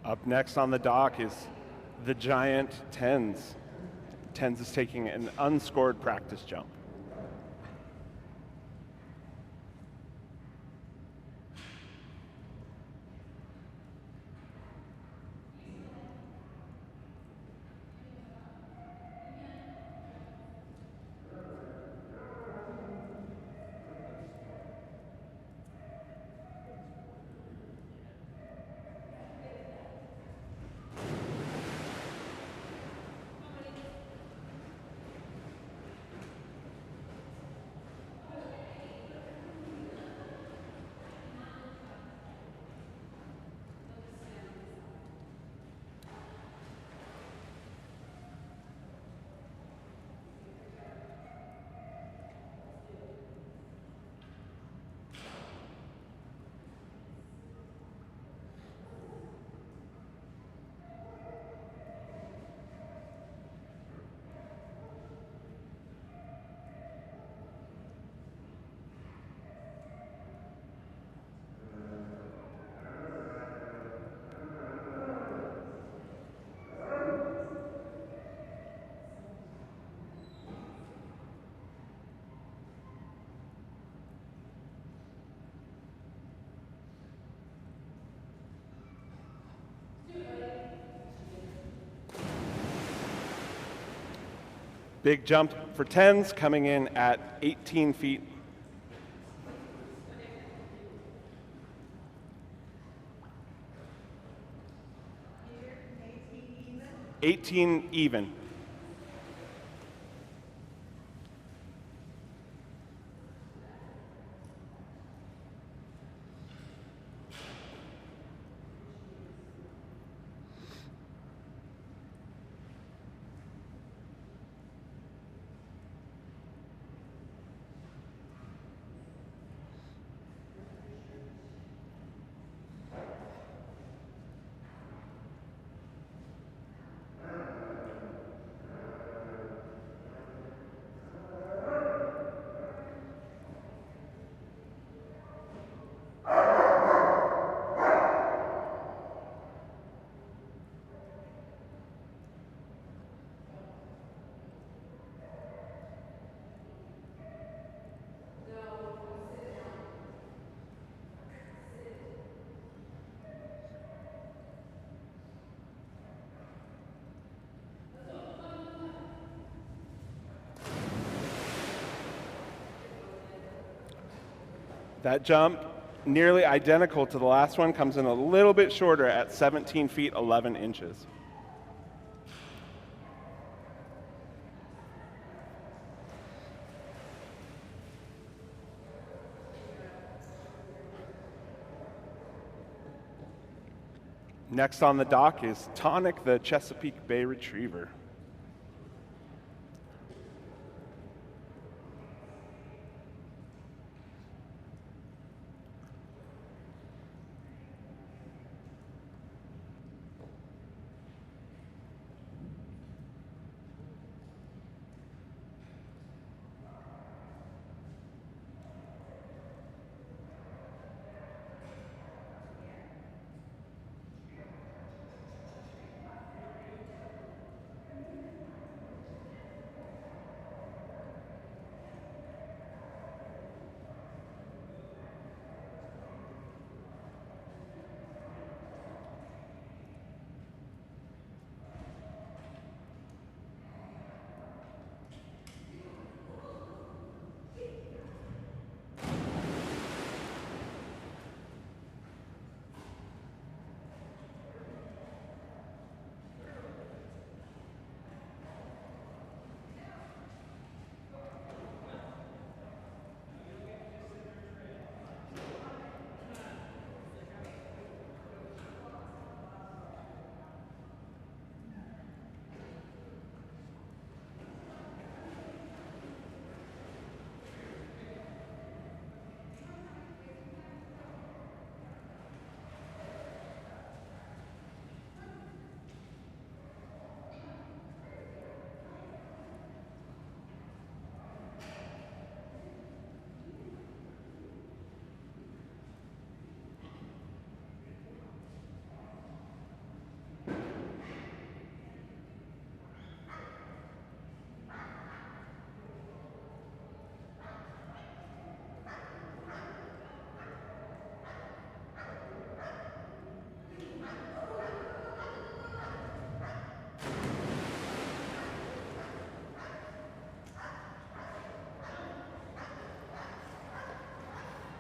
Up next on the dock is the giant tens. Tens is taking an unscored practice jump. Big jump for tens, coming in at 18 feet. 18 even. That jump, nearly identical to the last one, comes in a little bit shorter at 17 feet 11 inches. Next on the dock is Tonic, the Chesapeake Bay Retriever.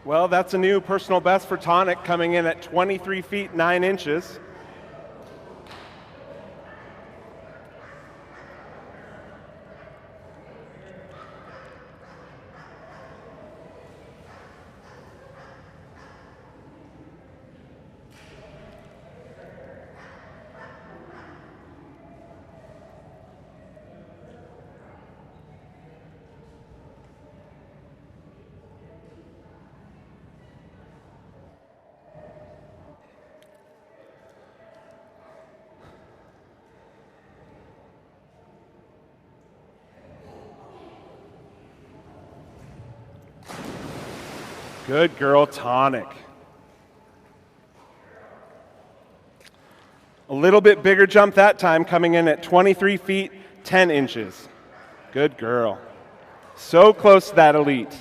Well, that's a new personal best for Tonic, coming in at 23 feet 9 inches. Good girl, Tonic. A little bit bigger jump that time, coming in at 23 feet 10 inches. Good girl. So close to that elite.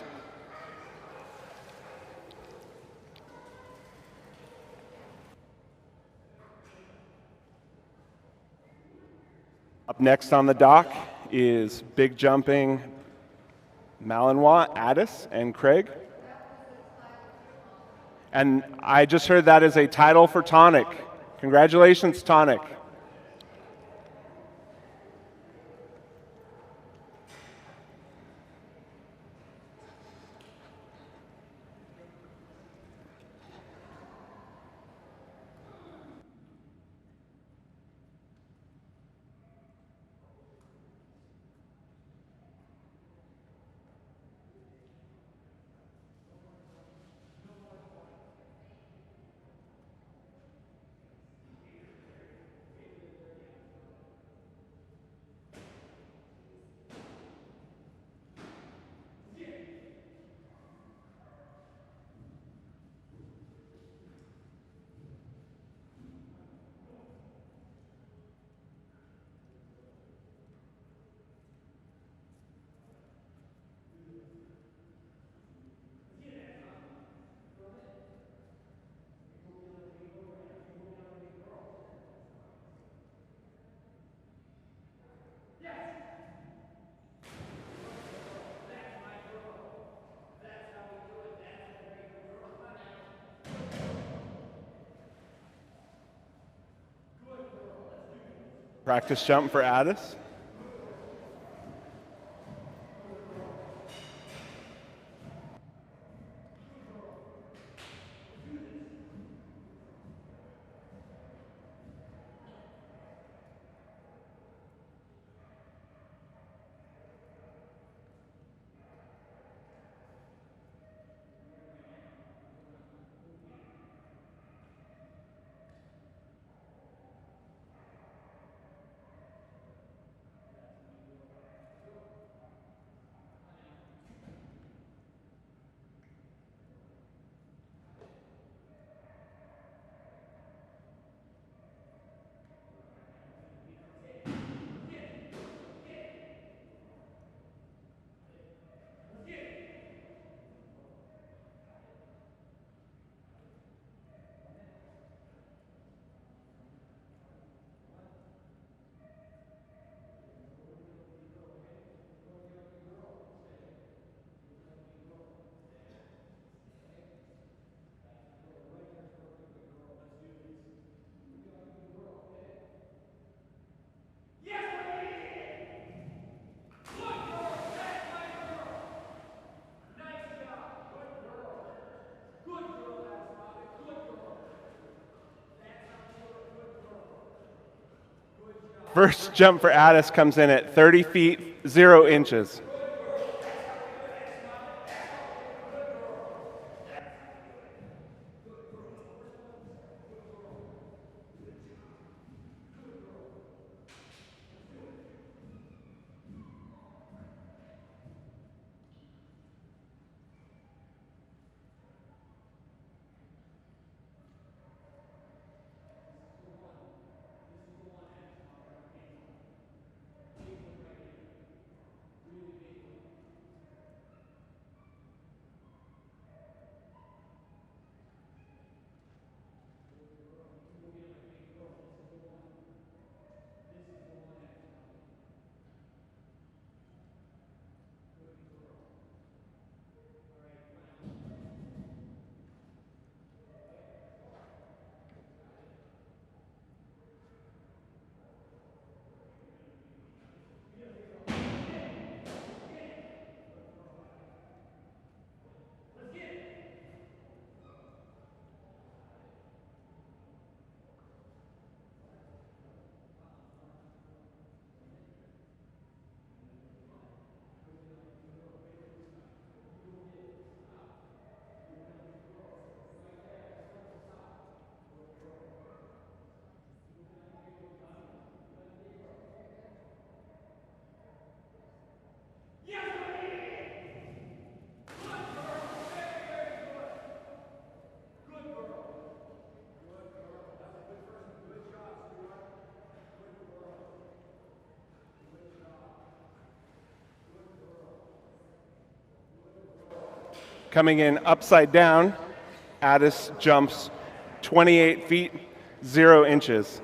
Up next on the dock is big jumping Malinois, Addis, and Craig. And I just heard that is a title for Tonic. Congratulations, Tonic. Practice jump for Addis. First jump for Addis comes in at 30 feet 0 inches. Coming in upside down, Addis jumps 28 feet, 0 inches.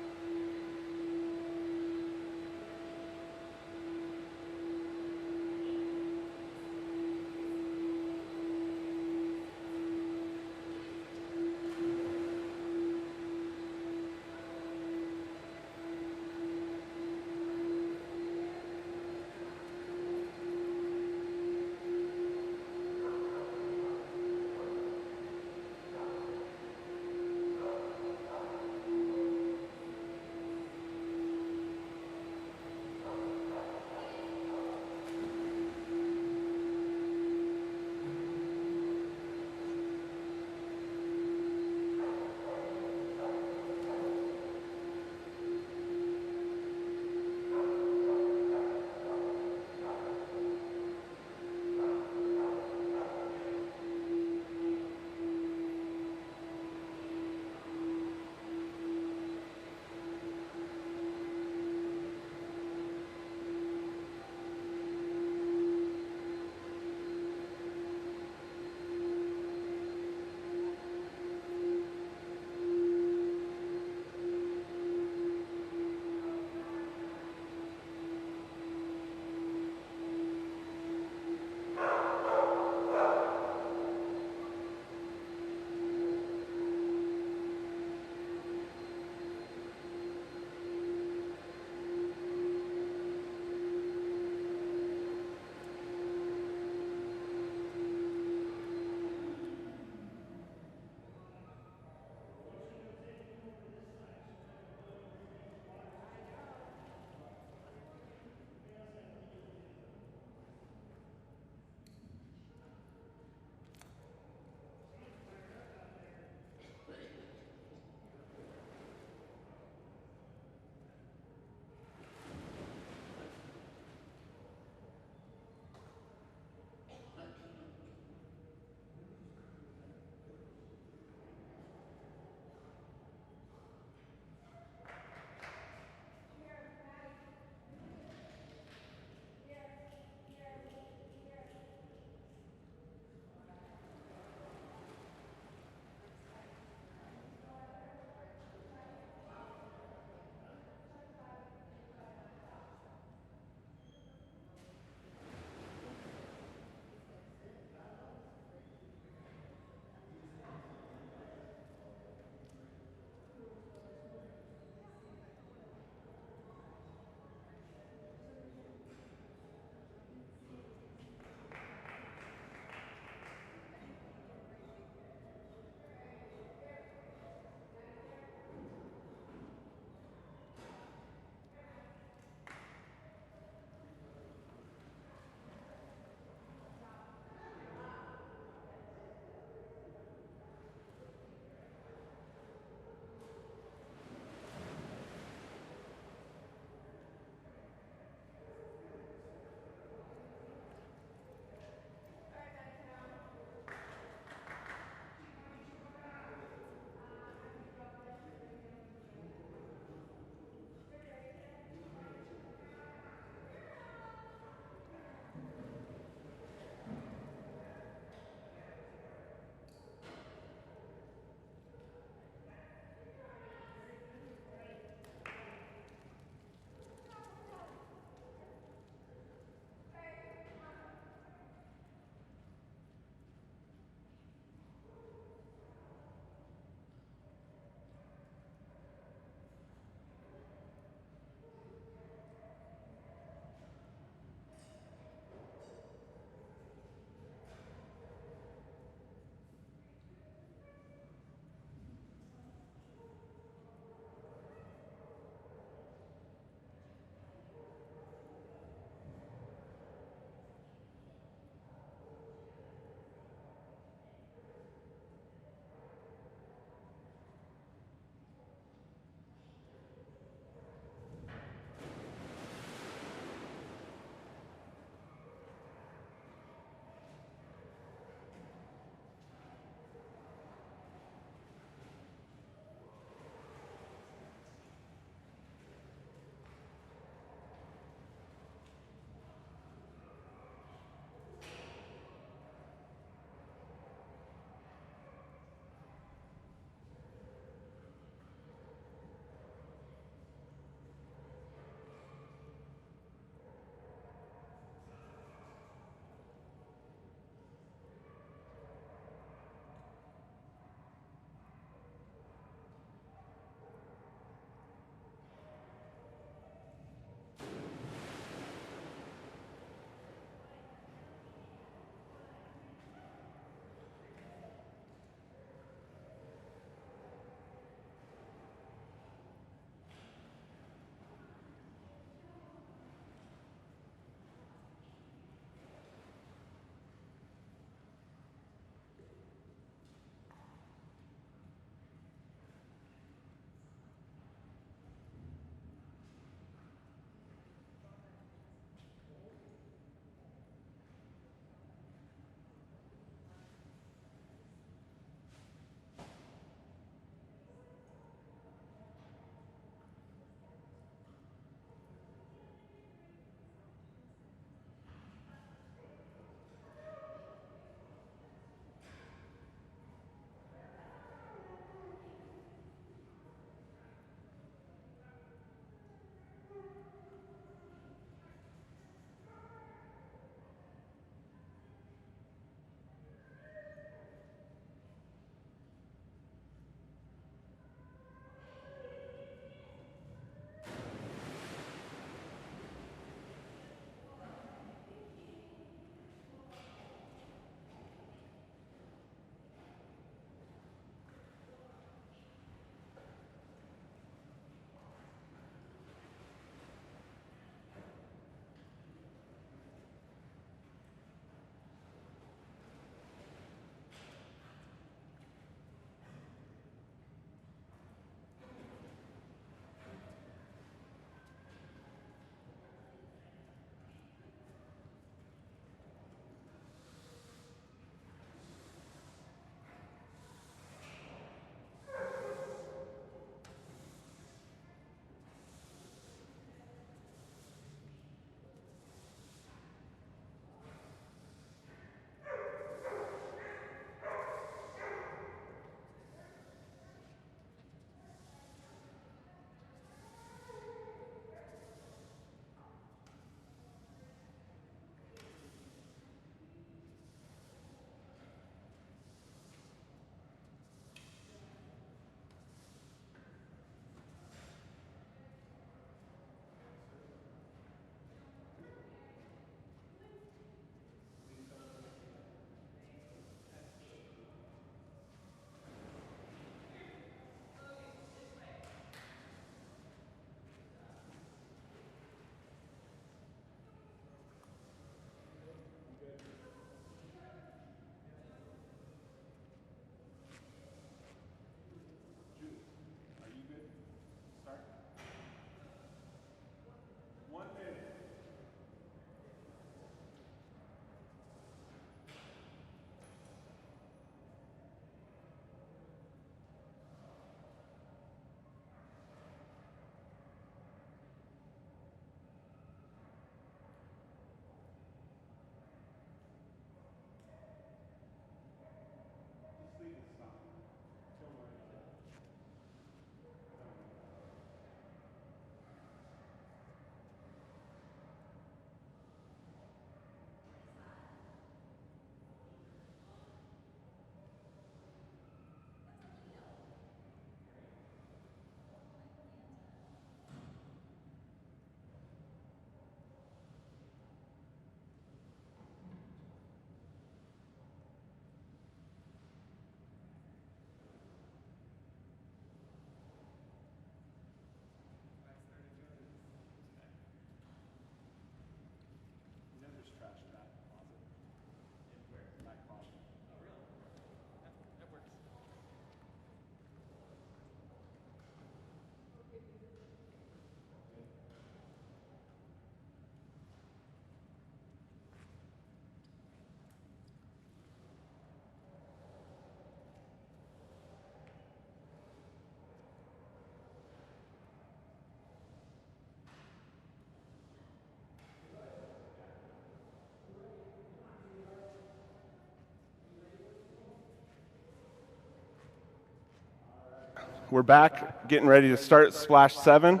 We're back, getting ready to start splash 7.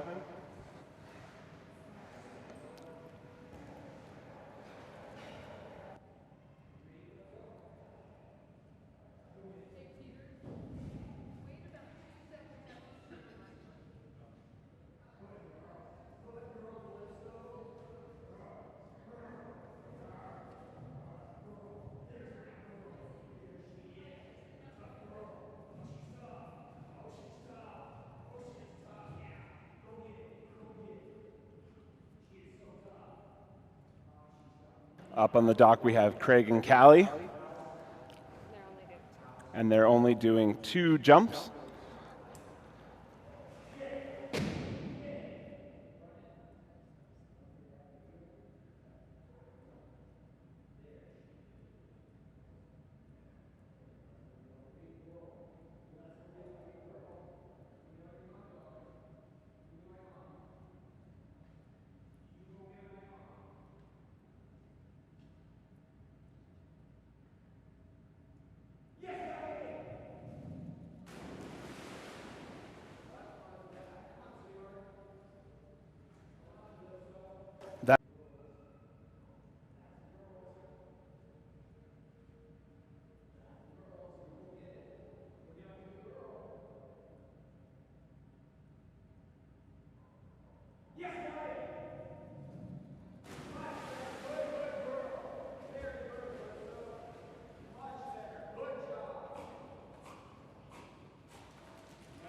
Up on the dock, we have Craig and Callie, and they're only doing 2 jumps. That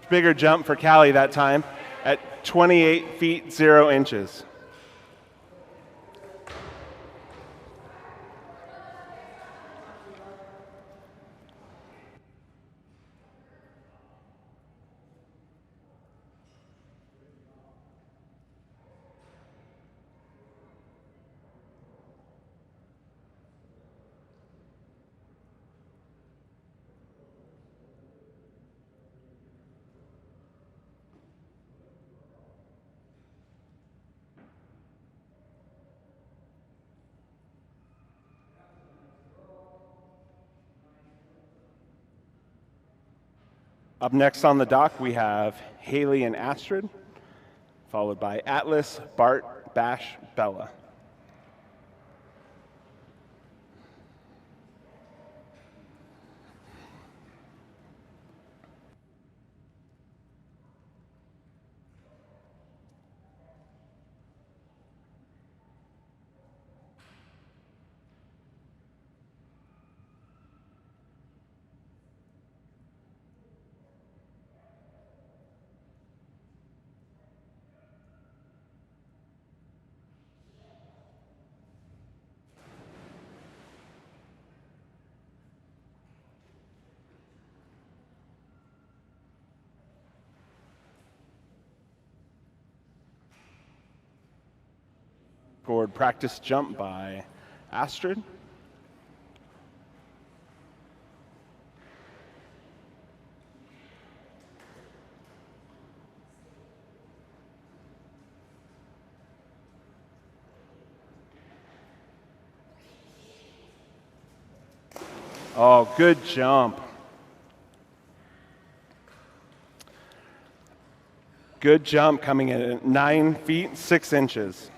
bigger jump for Callie that time at 28 feet 0 inches. Up next on the dock, we have Haley and Astrid, followed by Atlas, Bart, Bash, Bella. Scored practice jump by Astrid. Oh, good jump. Good jump coming in at 9 feet 6 inches.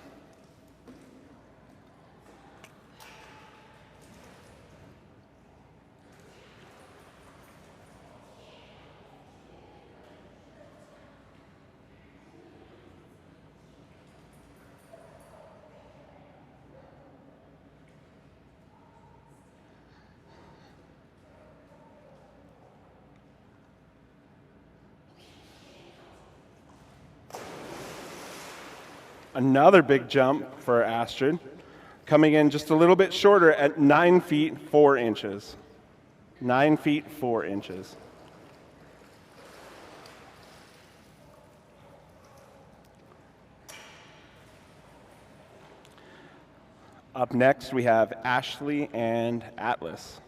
Another big jump for Astrid, coming in just a little bit shorter at 9 feet 4 inches. 9 feet 4 inches. Up next, we have Ashley and Atlas.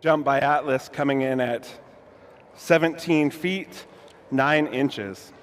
Jump by Atlas coming in at 17 feet, 9 inches.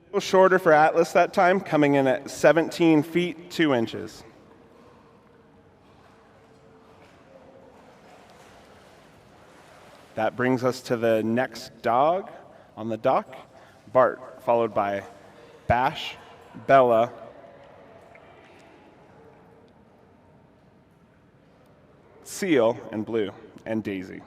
A little shorter for Atlas that time, coming in at 17 feet, 2 inches. That brings us to the next dog on the dock, Bart, followed by Bash, Bella, Seal, and Blue, and Daisy.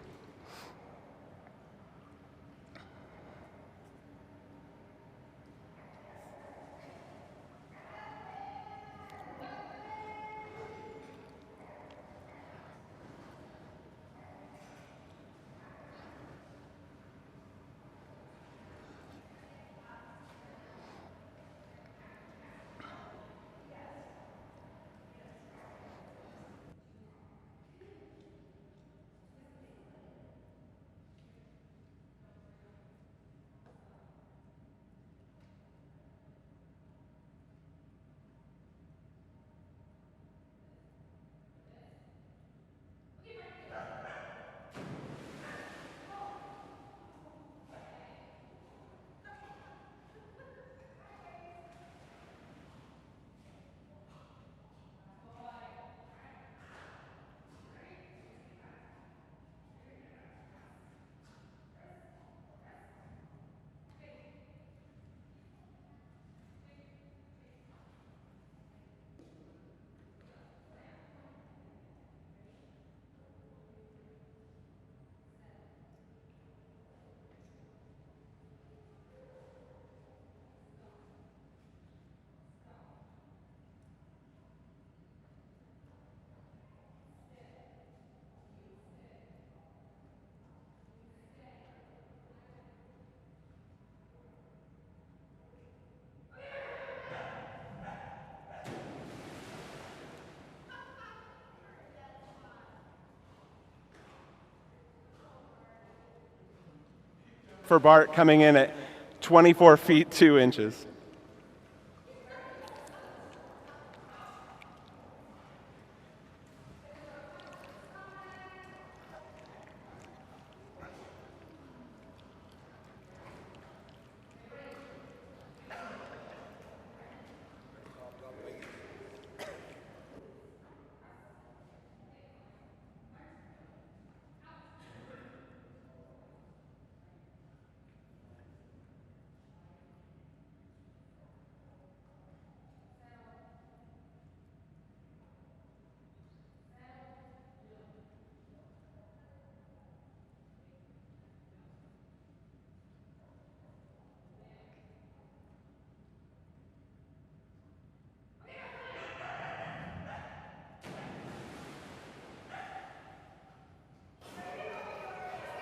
For Bart, coming in at 24 feet, 2 inches.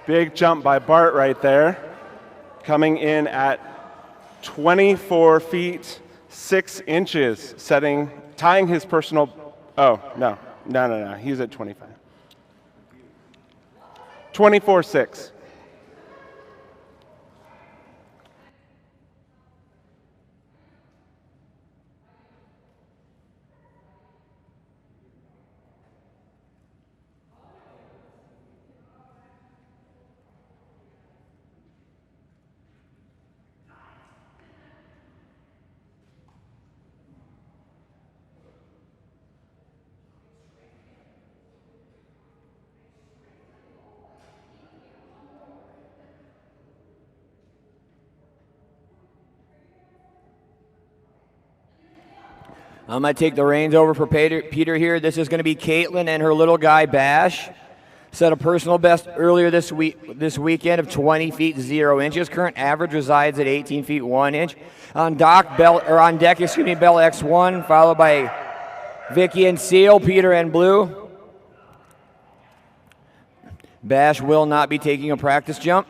Big jump by Bart right there, coming in at 24 feet, 6 inches, tying his personal, no, he's at 25. 24-6. I'm going to take the reins over for Peter here. This is going to be Caitlin and her little guy, Bash. Set a personal best earlier this weekend of 20 feet 0 inches. Current average resides at 18 feet 1 inch. On deck, Bella X1, followed by Vicky and Seal, Peter and Blue. Bash will not be taking a practice jump.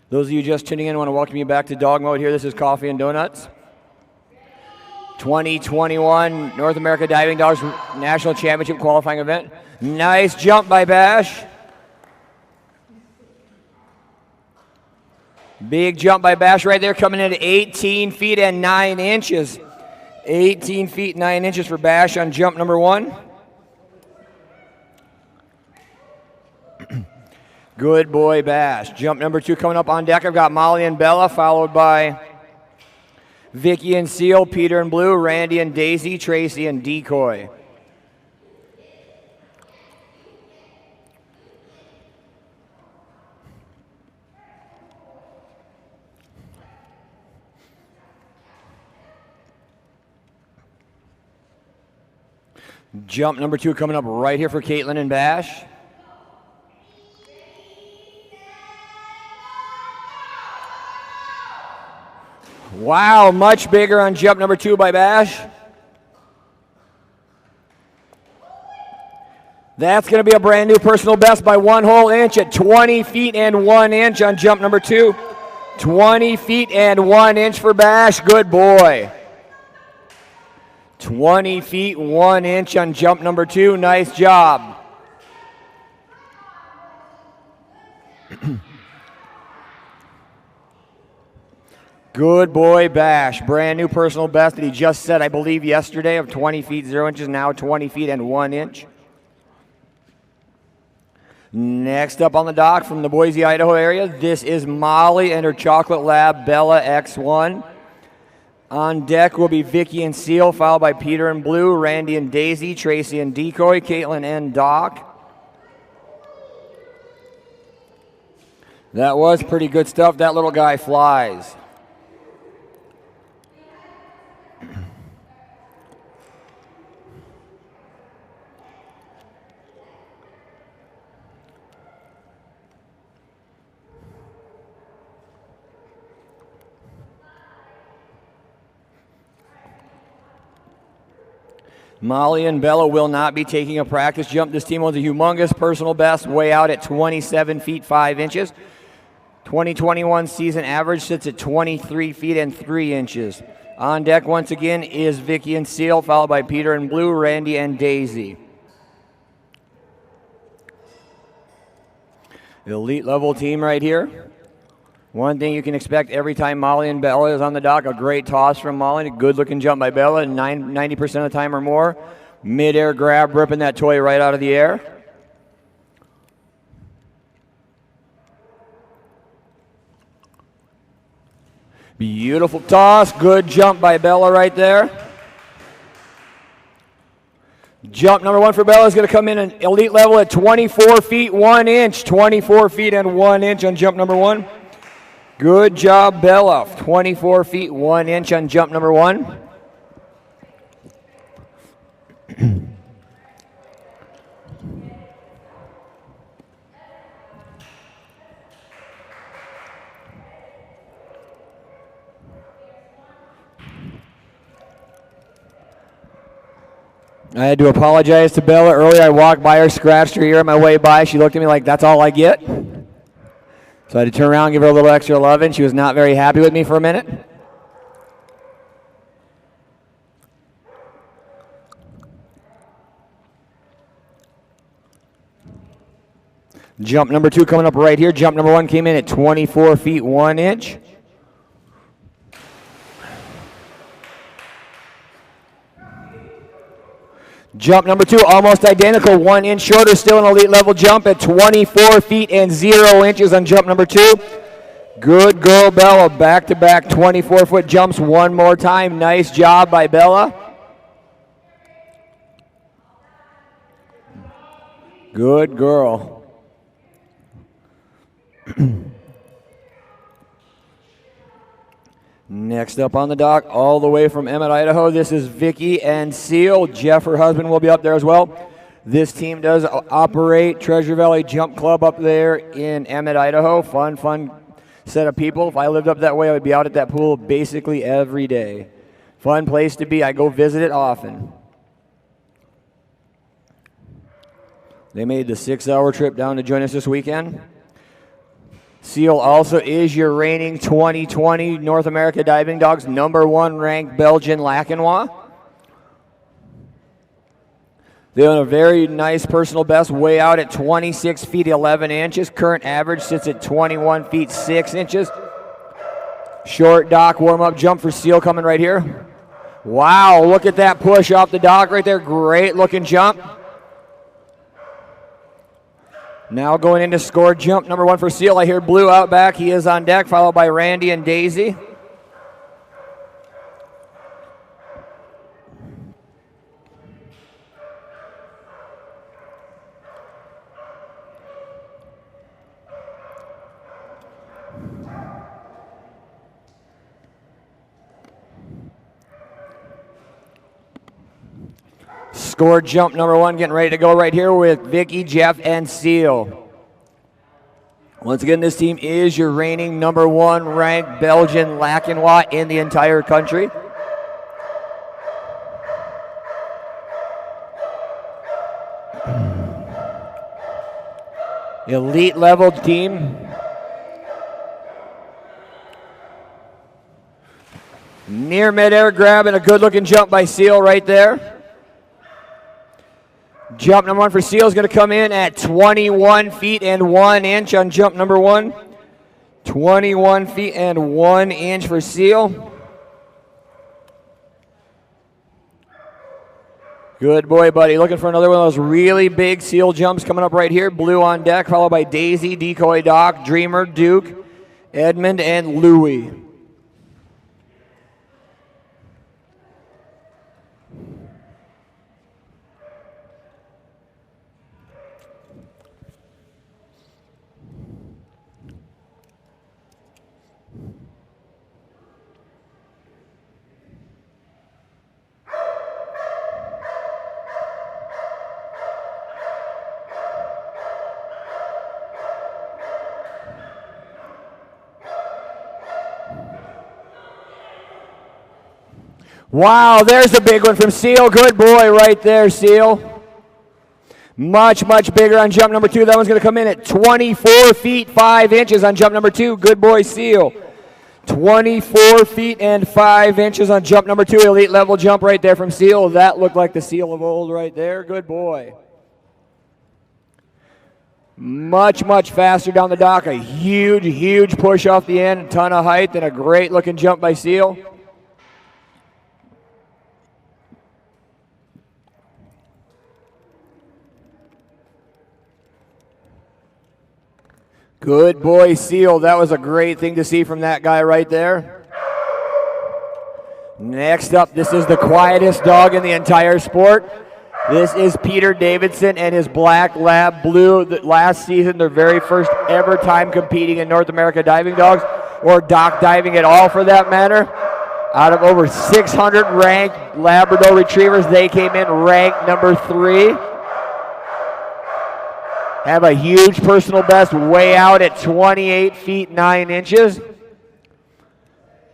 Those of you just tuning in, I want to welcome you back to DogMode here. This is Coffee and Donuts. 2021 North America Diving Dogs National Championship qualifying event. Nice jump by Bash. Big jump by Bash right there, coming in at 18 feet and 9 inches. 18 feet 9 inches for Bash on jump number 1. Good boy, Bash. Jump number 2 coming up on deck. I've got Molly and Bella, followed by Vicky and Seal, Peter and Blue, Randy and Daisy, Tracy and Decoy. Jump number 2 coming up right here for Caitlin and Bash. Wow, much bigger on jump number 2 by Bash. That's going to be a brand new personal best by 1 whole inch at 20 feet and 1 inch on jump number 2. 20 feet and 1 inch for Bash. Good boy. 20 feet 1 inch on jump number 2. Nice job. Good boy, Bash. Brand new personal best that he just set, I believe, yesterday of 20 feet 0 inches, now 20 feet and 1 inch. Next up on the dock from the Boise, Idaho area, this is Molly and her chocolate lab, Bella X1. On deck will be Vicky and Seal, followed by Peter and Blue, Randy and Daisy, Tracy and Decoy, Caitlin and Doc. That was pretty good stuff. That little guy flies. Molly and Bella will not be taking a practice jump. This team owns a humongous personal best, way out at 27 feet 5 inches. 2021 season average sits at 23 feet and 3 inches. On deck once again is Vicky and Seal, followed by Peter and Blue, Randy and Daisy. Elite level team right here. One thing you can expect every time Molly and Bella is on the dock, a great toss from Molly, a good looking jump by Bella, 90% of the time or more. Mid-air grab, ripping that toy right out of the air. Beautiful toss, good jump by Bella right there. Jump number 1 for Bella is going to come in an elite level at 24 feet 1 inch. 24 feet and 1 inch on jump number 1. Good job, Bella. 24 feet 1 inch on jump number 1. I had to apologize to Bella earlier. I walked by her, scratched her ear on my way by. She looked at me like, that's all I get? So I had to turn around and give her a little extra loving. She was not very happy with me for a minute. Jump number 2 coming up right here. Jump number 1 came in at 24 feet 1 inch. Jump number 2, almost identical, 1 inch shorter, still an elite level jump at 24 feet and 0 inches on jump number 2. Good girl, Bella. Back-to-back 24-foot jumps one more time. Nice job by Bella. Good girl. Next up on the dock, all the way from Emmett, Idaho, this is Vicky and Seal. Jeff, her husband, will be up there as well. This team does operate Treasure Valley Jump Club up there in Emmett, Idaho. Fun set of people. If I lived up that way, I would be out at that pool basically every day. Fun place to be. I go visit it often. They made the 6-hour trip down to join us this weekend. Seal also is your reigning 2020 North America Diving Dogs #1 ranked Belgian Lacanois. They own a very nice personal best, way out at 26 feet 11 inches. Current average sits at 21 feet 6 inches. Short dock warm-up jump for Seal coming right here. Wow, look at that push off the dock right there. Great looking jump. Now going into score jump #1 for Seal. I hear Blue out back. He is on deck, followed by Randy and Daisy. Score jump #1 getting ready to go right here with Vicky, Jeff, and Seal. Once again, this team is your reigning #1 ranked Belgian Lacanois in the entire country. Elite level team. Near midair grab and a good looking jump by Seal right there. Jump #1 for Seal is going to come in at 21 feet and 1 inch on jump #1. 21 feet and 1 inch for Seal. Good boy, buddy. Looking for another one of those really big Seal jumps coming up right here. Blue on deck, followed by Daisy, Decoy Doc, Dreamer, Duke, Edmund, and Louie. Wow, there's a big one from Seal. Good boy right there, Seal. Much bigger on jump #2. That one's going to come in at 24 feet 5 inches on jump #2. Good boy, Seal. 24 feet and 5 inches on jump #2. Elite level jump right there from Seal. That looked like the Seal of old right there. Good boy. Much faster down the dock. A huge push off the end. A ton of height and a great looking jump by Seal. Good boy, Seal. That was a great thing to see from that guy right there. Next up, this is the quietest dog in the entire sport. This is Peter Davidson and his black lab Blue. Last season, their very first ever time competing in North America Diving Dogs, or dock diving at all for that matter. Out of over 600 ranked Labrador Retrievers, they came in ranked #3. Have a huge personal best, way out at 28 feet 9 inches.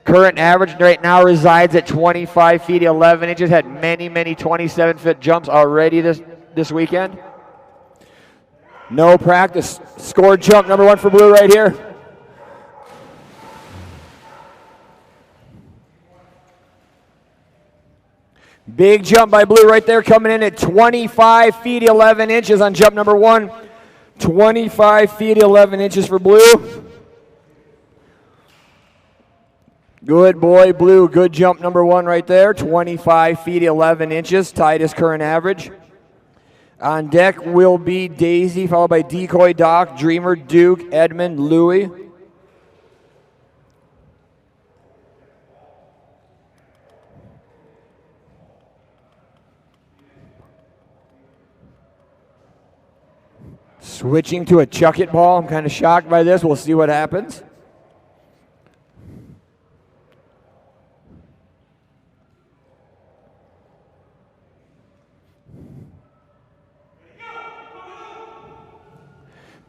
Current average right now resides at 25 feet 11 inches. Had many 27-foot jumps already this weekend. No practice. Score jump #1 for Blue right here. Big jump by Blue right there, coming in at 25 feet 11 inches on jump #1. 25 feet 11 inches for Blue. Good boy, Blue. Good jump #1 right there. 25 feet 11 inches, tied his current average. On deck will be Daisy, followed by Decoy Doc, Dreamer, Duke, Edmund, Louie. Switching to a chuck it ball. I'm kind of shocked by this. We'll see what happens.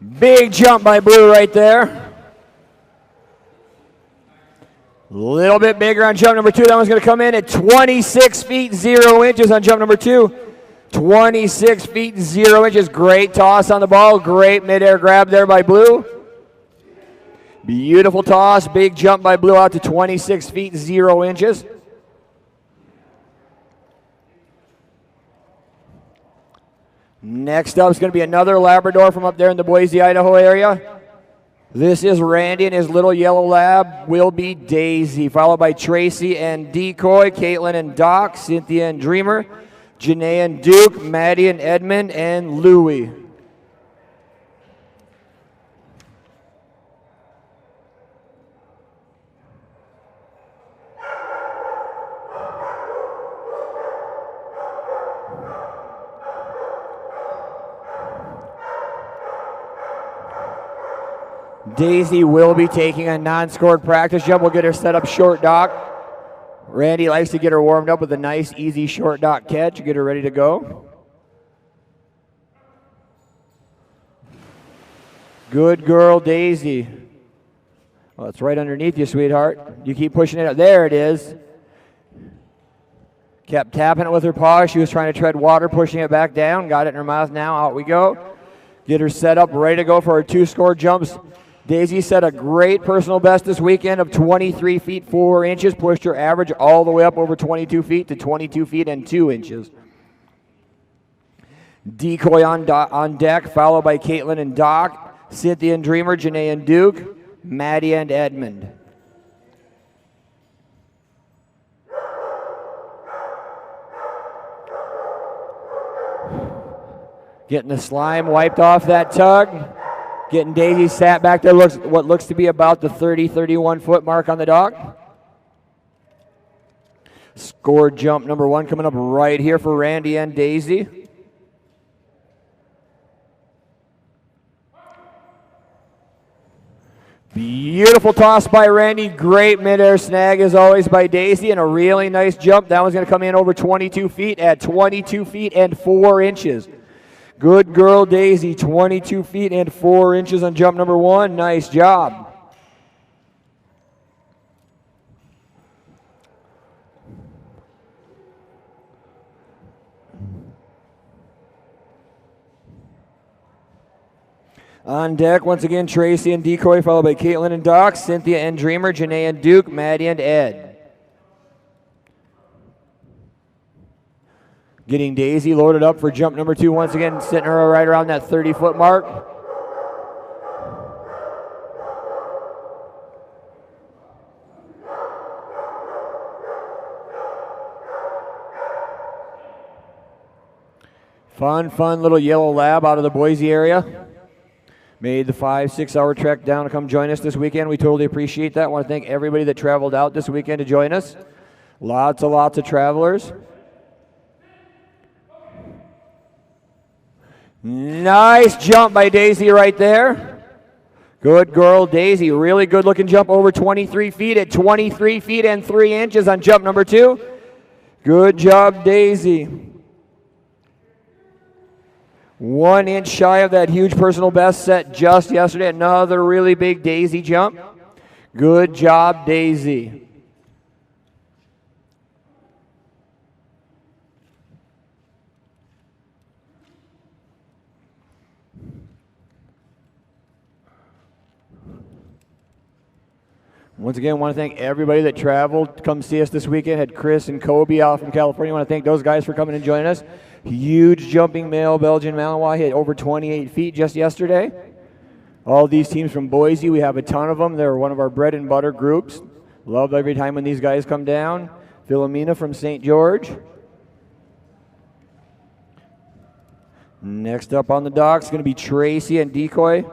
Big jump by Blue right there. A little bit bigger on jump number 2. That one's going to come in at 26 feet 0 inches on jump number 2. 26 feet 0 inches. Great toss on the ball. Great midair grab there by Blue. Beautiful toss. Big jump by Blue out to 26 feet 0 inches. Next up is going to be another Labrador from up there in the Boise, Idaho area. This is Randy and his little yellow lab will be Daisy, followed by Tracy and Decoy, Caitlin and Doc, Cynthia and Dreamer, Janae and Duke, Maddie and Edmund, and Louie. Daisy will be taking a non-scored practice jump. We'll get her set up short dock. Randy likes to get her warmed up with a nice, easy short dock catch. Get her ready to go. Good girl, Daisy. Well, it's right underneath you, sweetheart. You keep pushing it up. There it is. Kept tapping it with her paw. She was trying to tread water, pushing it back down. Got it in her mouth now. Out we go. Get her set up, ready to go for her 2 score jumps. Daisy set a great personal best this weekend of 23 feet 4 inches. Pushed her average all the way up over 22 feet to 22 feet and 2 inches. Decoy on deck, followed by Caitlin and Doc, Cynthia and Dreamer, Janae and Duke, Maddie and Edmund. Getting the slime wiped off that tug. Getting Daisy sat back there, what looks to be about the 30, 31 foot mark on the dock. Scored jump number 1 coming up right here for Randy and Daisy. Beautiful toss by Randy. Great midair snag as always by Daisy, and a really nice jump. That one's going to come in over 22 feet at 22 feet and 4 inches. Good girl, Daisy. 22 feet and 4 inches on jump number 1. Nice job. On deck, once again, Tracy and Decoy, followed by Caitlin and Doc, Cynthia and Dreamer, Janae and Duke, Maddie and Ed. Getting Daisy loaded up for jump number 2 once again, sitting her right around that 30-foot mark. Fun little yellow lab out of the Boise area. Made the 5-6 hour trek down to come join us this weekend. We totally appreciate that. I want to thank everybody that traveled out this weekend to join us. Lots of travelers. Nice jump by Daisy right there. Good girl, Daisy. Really good looking jump over 23 feet at 23 feet and 3 inches on jump number 2. Good job, Daisy. 1 inch shy of that huge personal best set just yesterday. Another really big Daisy jump. Good job, Daisy. Once again, I want to thank everybody that traveled to come see us this weekend. Had Chris and Kobe out from California. I want to thank those guys for coming and joining us. Huge jumping male Belgian Malinois hit over 28 feet just yesterday. All these teams from Boise, we have a ton of them. They're one of our bread and butter groups. Love every time when these guys come down. Philomena from St. George. Next up on the dock is going to be Tracy and Decoy.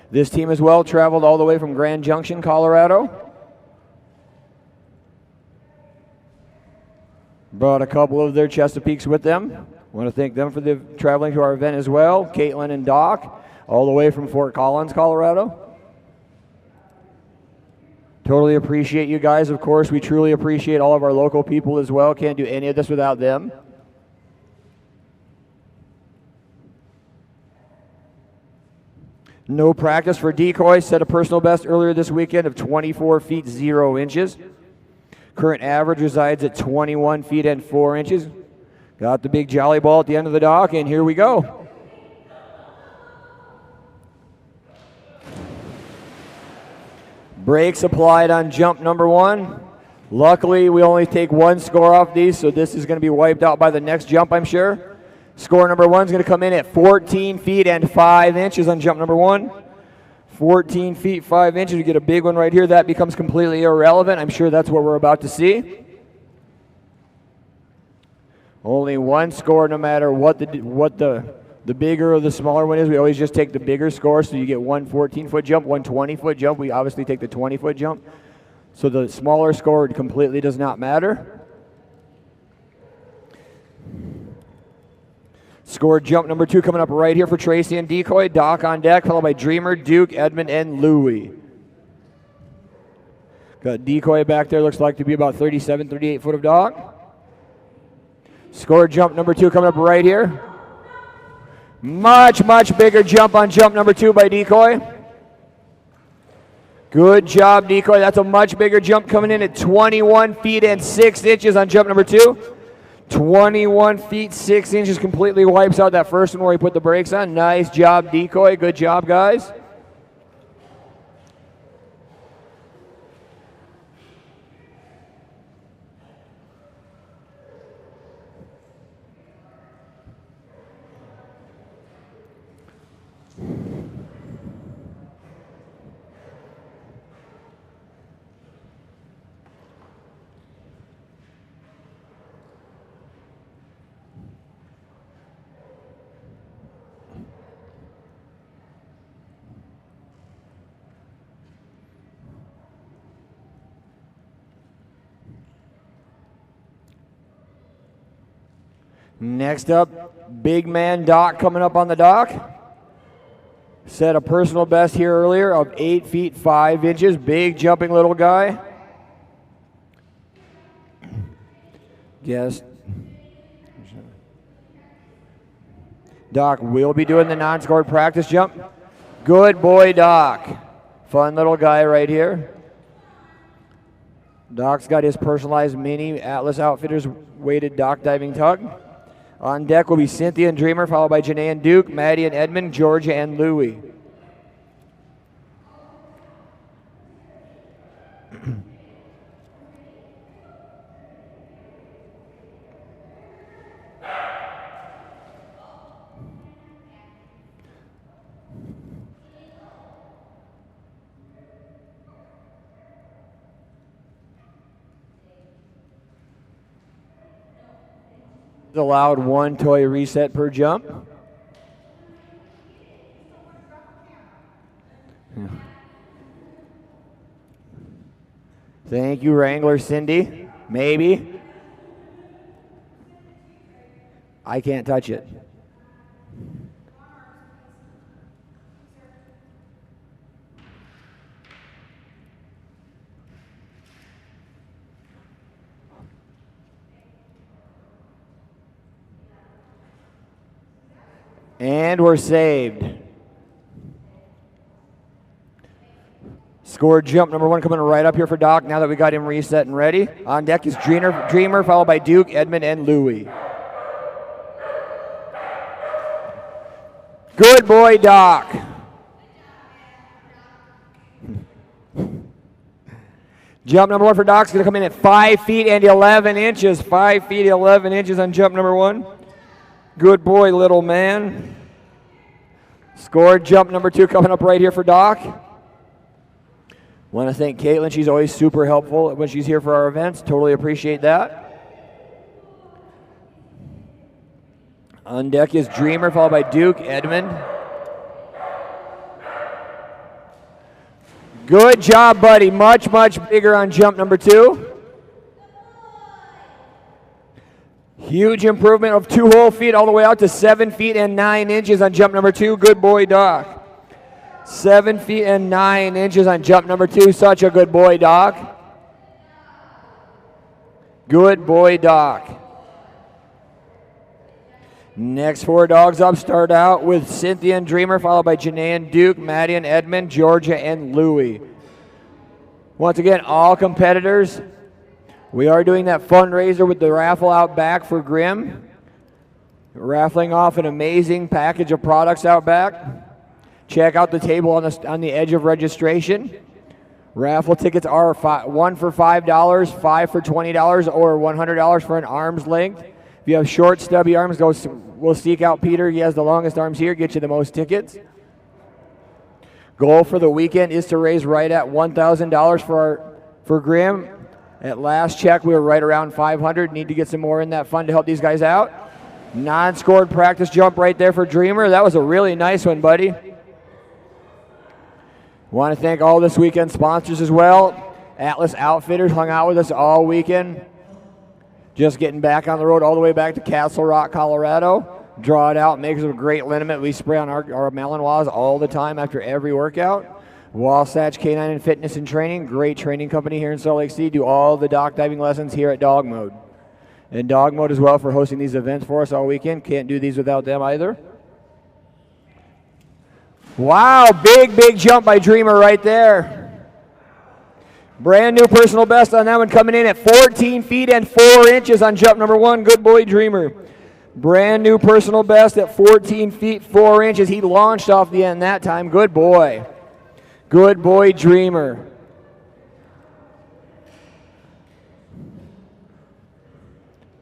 This team as well traveled all the way from Grand Junction, Colorado. Brought a couple of their Chesapeakes with them. Want to thank them for the traveling to our event as well. Caitlin and Doc, all the way from Fort Collins, Colorado. Totally appreciate you guys. Of course, we truly appreciate all of our local people as well. Can't do any of this without them. No practice for Decoy. Set a personal best earlier this weekend of 24 feet 0 inches. Current average resides at 21 feet and 4 inches. Got the big jolly ball at the end of the dock, and here we go. Brakes applied on jump number 1. Luckily, we only take 1 score off these, so this is going to be wiped out by the next jump, I'm sure. Score number 1 is going to come in at 14 feet and 5 inches on jump number 1. 14 feet 5 inches. You get a big one right here. That becomes completely irrelevant. I'm sure that's what we're about to see. Only 1 score, no matter what the bigger or the smaller one is. We always just take the bigger score, so you get 1 14-foot jump, 1 20-foot jump. We obviously take the 20-foot jump. So the smaller score completely does not matter. Score jump number 2 coming up right here for Tracy and Decoy. Doc on deck, followed by Dreamer, Duke, Edmund, and Louie. Got Decoy back there, looks like to be about 37, 38 foot of dock. Score jump number 2 coming up right here. Much bigger jump on jump number 2 by Decoy. Good job, Decoy. That's a much bigger jump coming in at 21 feet and 6 inches on jump number 2. 21 feet 6 inches, completely wipes out that first one where he put the brakes on. Nice job, Decoy. Good job, guys. Next up, big man Doc coming up on the dock. Set a personal best here earlier of 8 feet 5 inches. Big jumping little guy. Yes. Doc will be doing the non-scored practice jump. Good boy, Doc. Fun little guy right here. Doc's got his personalized mini Atlas Outfitters weighted dock diving tug. On deck will be Cynthia and Dreamer, followed by Janae and Duke, Maddie and Edmund, Georgia and Louie. Allowed 1 toy reset per jump. Thank you, Wrangler Cindy. Maybe. I can't touch it. And we're saved. Score jump number 1 coming right up here for Doc now that we got him reset and ready. On deck is Dreamer, followed by Duke, Edmund, and Louie. Good boy, Doc. Jump number 1 for Doc's going to come in at 5 feet and 11 inches. 5 feet 11 inches on jump number 1. Good boy, little man. Score jump number 2 coming up right here for Doc. Want to thank Caitlin. She's always super helpful when she's here for our events. Totally appreciate that. On deck is Dreamer, followed by Duke, Edmund. Good job, buddy. Much bigger on jump number 2. Huge improvement of 2 whole feet all the way out to 7 feet and 9 inches on jump number 2. Good boy, Doc. 7 feet and 9 inches on jump number 2. Such a good boy, Doc. Good boy, Doc. Next 4 dogs up start out with Cynthia and Dreamer, followed by Janae and Duke, Maddie and Edmund, Georgia and Louie. Once again, all competitors, we are doing that fundraiser with the raffle out back for Grimm. Raffling off an amazing package of products out back. Check out the table on the edge of registration. Raffle tickets are 1 for $5, 5 for $20, or $100 for an arm's length. If you have short, stubby arms, we'll seek out Peter. He has the longest arms here, get you the most tickets. Goal for the weekend is to raise right at $1,000 for Grimm. At last check, we were right around 500. Need to get some more in that fund to help these guys out. Non-scored practice jump right there for Dreamer. That was a really nice one, buddy. Want to thank all this weekend sponsors as well. Atlas Outfitters hung out with us all weekend. Just getting back on the road all the way back to Castle Rock, Colorado. Draw it out, makes it a great liniment. We spray on our Malinois all the time after every workout. Wasatch Canine and Fitness and Training, great training company here in Salt Lake City. Do all the dock diving lessons here at DogMode. And DogMode as well for hosting these events for us all weekend. Can't do these without them either. Wow, big jump by Dreamer right there. Brand new personal best on that one, coming in at 14 feet and 4 inches on jump number 1. Good boy, Dreamer. Brand new personal best at 14 feet 4 inches. He launched off the end that time. Good boy. Good boy, Dreamer.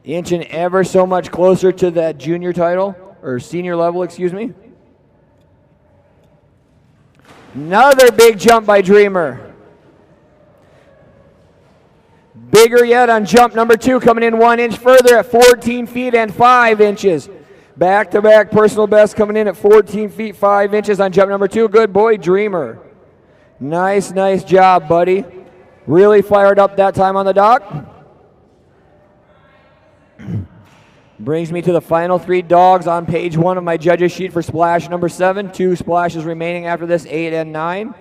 Inching ever so much closer to that junior title, or senior level, excuse me. Another big jump by Dreamer. Bigger yet on jump number 2, coming in 1 inch further at 14 feet and 5 inches. Back-to-back personal best coming in at 14 feet 5 inches on jump number 2. Good boy, Dreamer. Nice job, buddy. Really fired up that time on the dock. Brings me to the final 3 dogs on page 1 of my judges sheet for splash number 7. 2 splashes remaining after this, 8 and 9.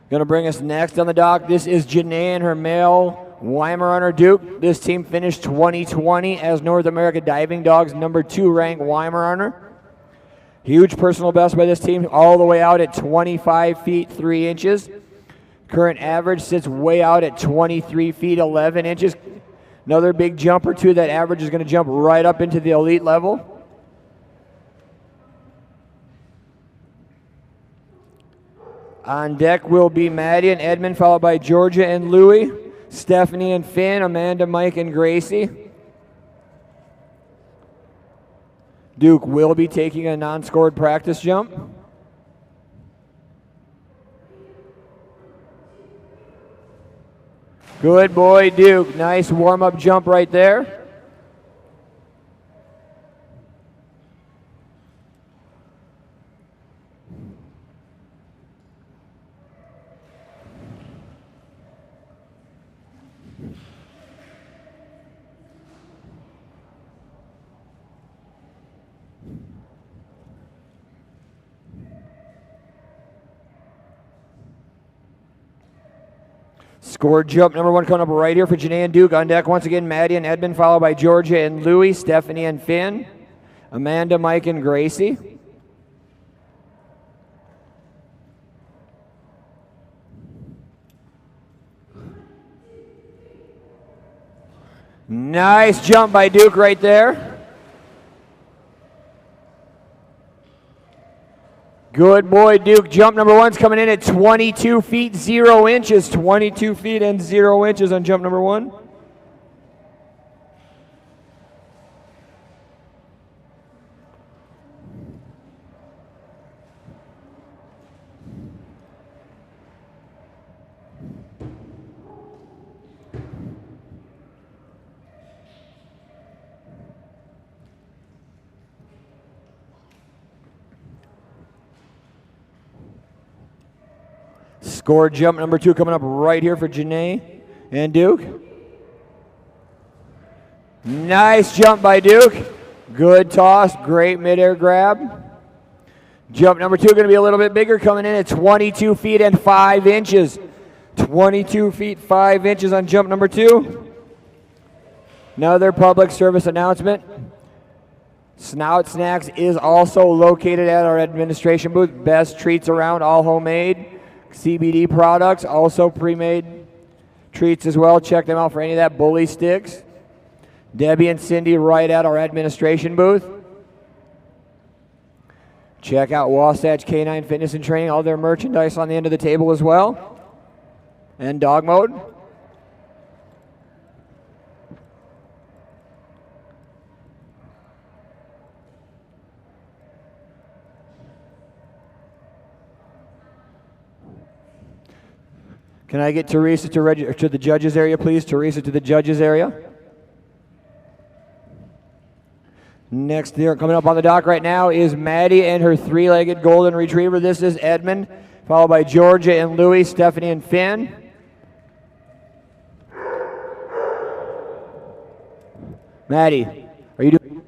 Going to bring us next on the dock. This is Janae and her male Weimaraner Duke. This team finished 2020 as North America Diving Dogs number 2 ranked Weimaraner. Huge personal best by this team, all the way out at 25 feet 3 inches. Current average sits way out at 23 feet 11 inches. Another big jump or two. That average is going to jump right up into the elite level. On deck will be Maddie and Edmund, followed by Georgia and Louie, Stephanie and Finn, Amanda, Mike, and Gracie. Duke will be taking a non-scored practice jump. Good boy, Duke. Nice warm-up jump right there. Scored jump number 1 coming up right here for Janae and Duke. On deck once again, Maddie and Edmund, followed by Georgia and Louie, Stephanie and Finn, Amanda, Mike, and Gracie. Nice jump by Duke right there. Good boy, Duke. Jump number 1's coming in at 22 feet 0 inches. 22 feet and 0 inches on jump number 1. Scored jump number 2 coming up right here for Janae and Duke. Nice jump by Duke. Good toss, great midair grab. Jump number 2 going to be a little bit bigger, coming in at 22 feet and 5 inches. 22 feet 5 inches on jump number 2. Another public service announcement. Snout Snacks is also located at our administration booth. Best treats around, all homemade. CBD products, also pre-made treats as well. Check them out for any of that. Bully sticks. Debbie and Cindy right at our administration booth. Check out Wasatch Canine Fitness and Training, all their merchandise on the end of the table as well. And DogMode. Can I get Teresa to the judges area, please? Teresa to the judges area. Next here, coming up on the dock right now is Maddie and her 3-legged golden retriever. This is Edmund, followed by Georgia and Louie, Stephanie and Finn. Maddie, are you doing?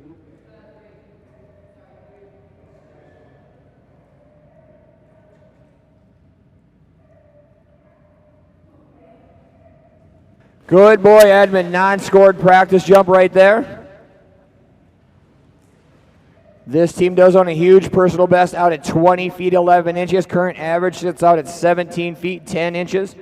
Good boy, Edmund. Non-scored practice jump right there. This team does own a huge personal best out at 20 feet 11 inches. Current average sits out at 17 feet 10 inches.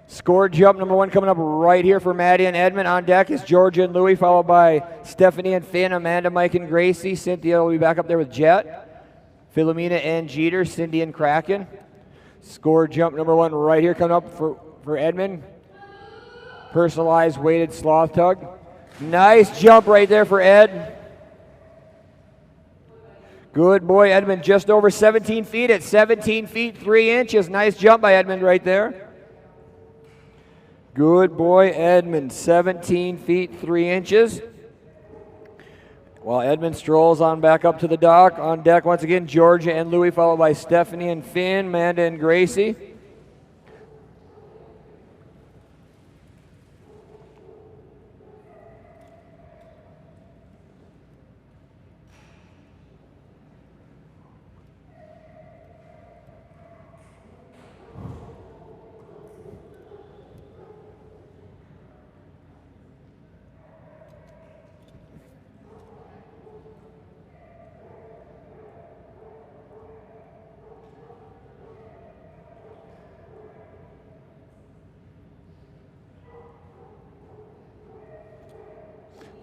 Scored jump number 1 coming up right here for Maddie and Edmund. On deck is Georgia and Louie, followed by Stephanie and Finn, Amanda, Mike, and Gracie. Cynthia will be back up there with Jet. Philomena and Jeter, Cindy and Kraken. Scored jump number 1 right here coming up for Edmund. Personalized weighted sloth tug. Nice jump right there for Ed. Good boy, Edmund, just over 17 feet at 17 feet 3 inches. Nice jump by Edmund right there. Good boy, Edmund, 17 feet 3 inches. While Edmund strolls on back up to the dock, on deck once again, Georgia and Louie, followed by Stephanie and Finn, Amanda and Gracie.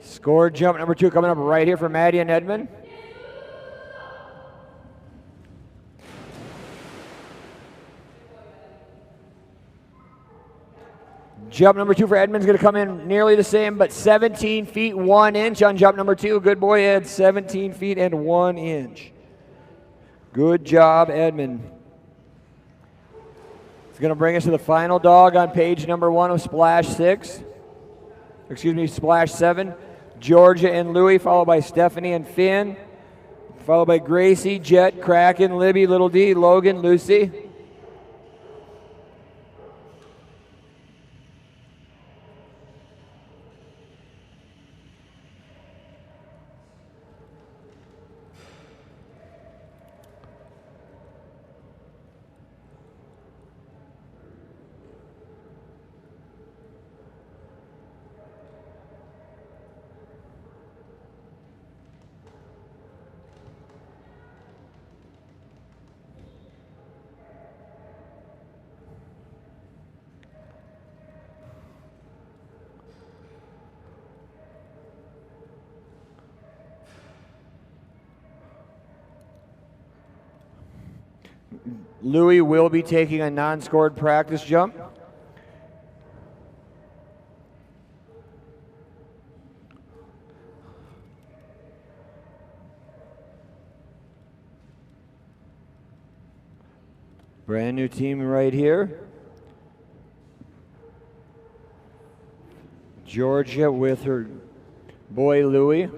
Scored jump number 2 coming up right here for Maddie and Edmund. Jump number 2 for Edmund's going to come in nearly the same, but 17 feet 1 inch on jump number 2. Good boy, Ed, 17 feet and 1 inch. Good job, Edmund. It's going to bring us to the final dog on page number 1 of Splash 7. Georgia and Louie, followed by Stephanie and Finn, followed by Gracie, Jet, Kraken, Libby, Little D, Logan, Lucy. Louie will be taking a non-scored practice jump. Brand new team right here. Georgia with her boy Louie.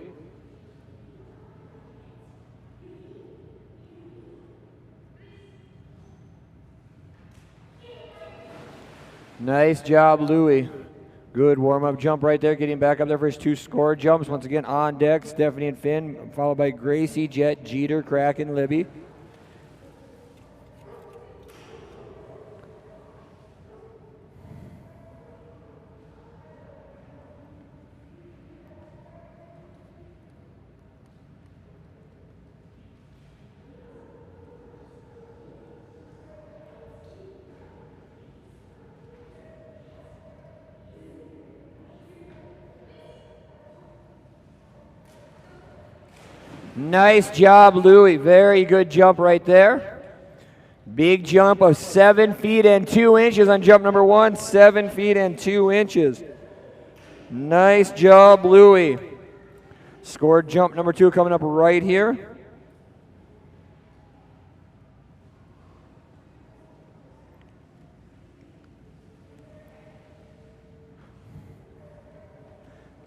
Nice job, Louie. Good warm-up jump right there, getting back up there for his 2 score jumps. Once again, on deck, Stephanie and Finn, followed by Gracie, Jet, Jeter, Kraken, Libby. Nice job, Louie. Very good jump right there. Big jump of 7 feet and 2 inches on jump number 1. 7 feet and 2 inches. Nice job, Louie. Scored jump number 2 coming up right here.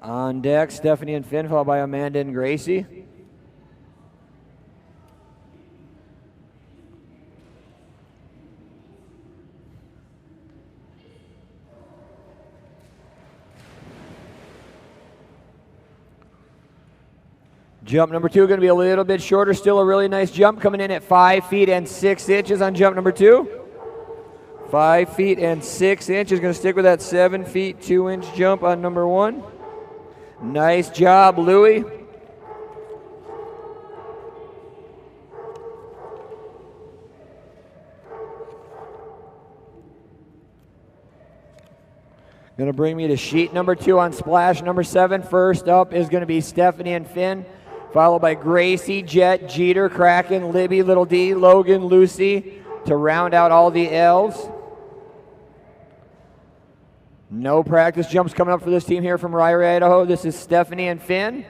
On deck, Stephanie and Finn, followed by Amanda and Gracie. Jump number 2 going to be a little bit shorter. Still a really nice jump, coming in at 5 feet and 6 inches on jump number 2. 5 feet and 6 inches. Going to stick with that 7 feet 2 inch jump on number 1. Nice job, Louie. Going to bring me to sheet number 2 on splash number 7. First up is going to be Stephanie and Finn, followed by Gracie, Jet, Jeter, Kraken, Libby, Little D, Logan, Lucy, to round out all the L's. No practice jumps coming up for this team here from Ryrie, Idaho. This is Stephanie and Finn.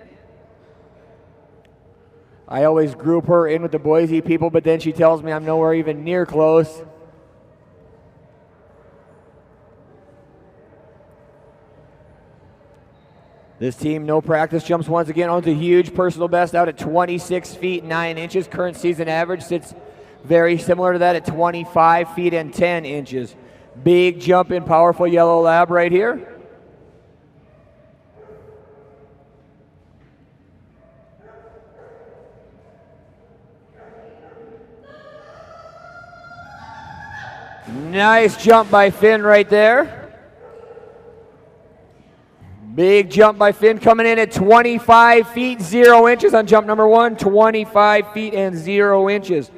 I always group her in with the Boise people, but then she tells me I'm nowhere even near close. This team, no practice jumps once again, owns a huge personal best out at 26 feet 9 inches. Current season average sits very similar to that at 25 feet and 10 inches. Big jump in powerful yellow lab right here. Nice jump by Finn right there. Big jump by Finn, coming in at 25 feet 0 inches on jump number 1. 25 feet and 0 inches.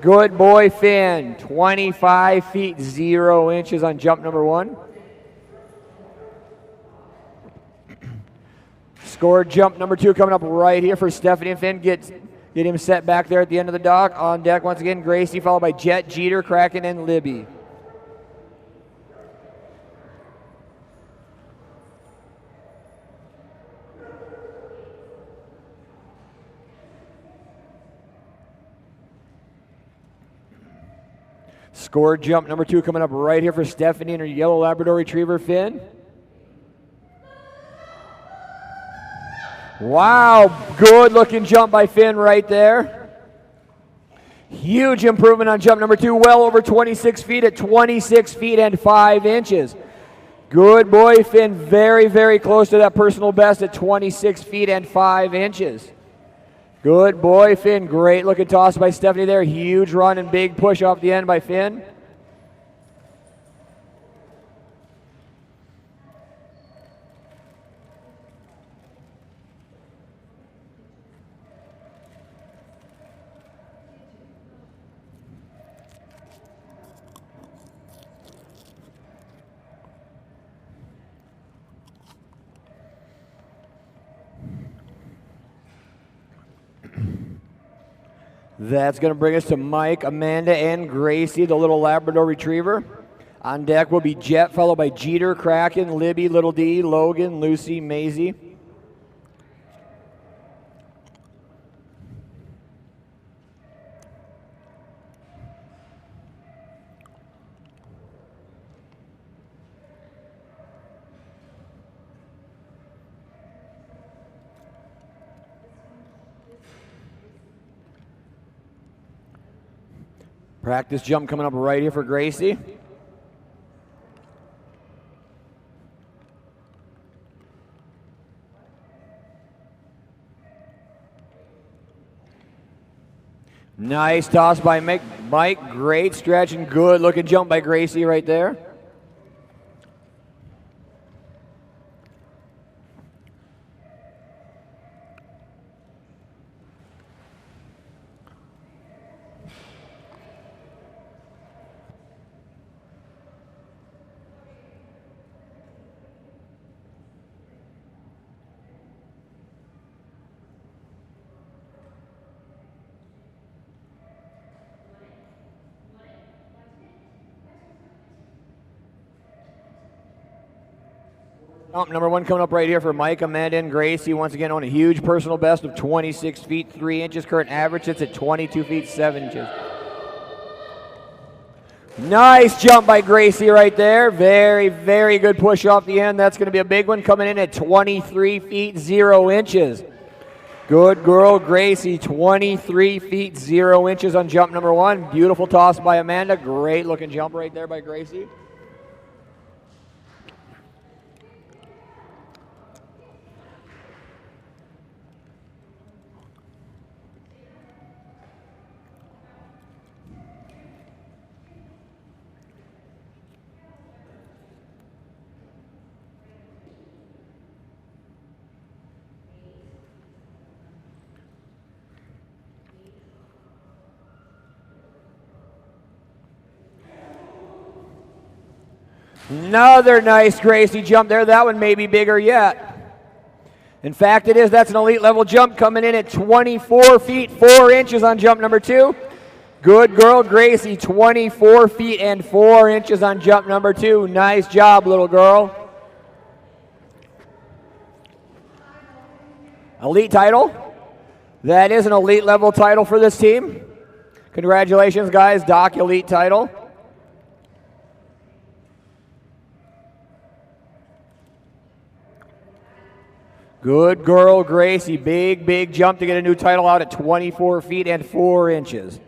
Good boy, Finn. 25 feet 0 inches on jump number 1. Scored jump number 2 coming up right here for Stephanie and Finn. Get him set back there at the end of the dock. On deck once again, Gracie, followed by Jet, Jeter, Kraken, and Libby. Scored jump number 2 coming up right here for Stephanie and her yellow Labrador Retriever, Finn. Wow, good looking jump by Finn right there. Huge improvement on jump number 2, well over 26 feet at 26 feet and 5 inches. Good boy, Finn, very, very close to that personal best at 26 feet and 5 inches. Good boy, Finn. Great looking toss by Stephanie there. Huge run and big push off the end by Finn. That's going to bring us to Mike, Amanda, and Gracie, the little Labrador Retriever. On deck will be Jet, followed by Jeter, Kraken, Libby, Little D, Logan, Lucy, Maisie. Practice jump coming up right here for Gracie. Nice toss by Mike. Great stretch and good looking jump by Gracie right there. Number one coming up right here for Mike, Amanda, and Gracie. Once again on a huge personal best of 26 feet 3 inches. Current average sits at 22 feet 7 inches. Nice jump by Gracie right there. Very, very good push off the end. That's going to be a big one, coming in at 23 feet 0 inches. Good girl, Gracie. 23 feet 0 inches on jump number one. Beautiful toss by Amanda. Great looking jump right there by Gracie. Another nice Gracie jump there. That one may be bigger yet. In fact, it is. That's an elite level jump coming in at 24 feet 4 inches on jump number two. Good girl, Gracie. 24 feet and 4 inches on jump number two. Nice job, little girl. Elite title. That is an elite level title for this team. Congratulations, guys. Doc elite title. Good girl, Gracie. Big, big jump to get a new title out at 24 feet and 4 inches.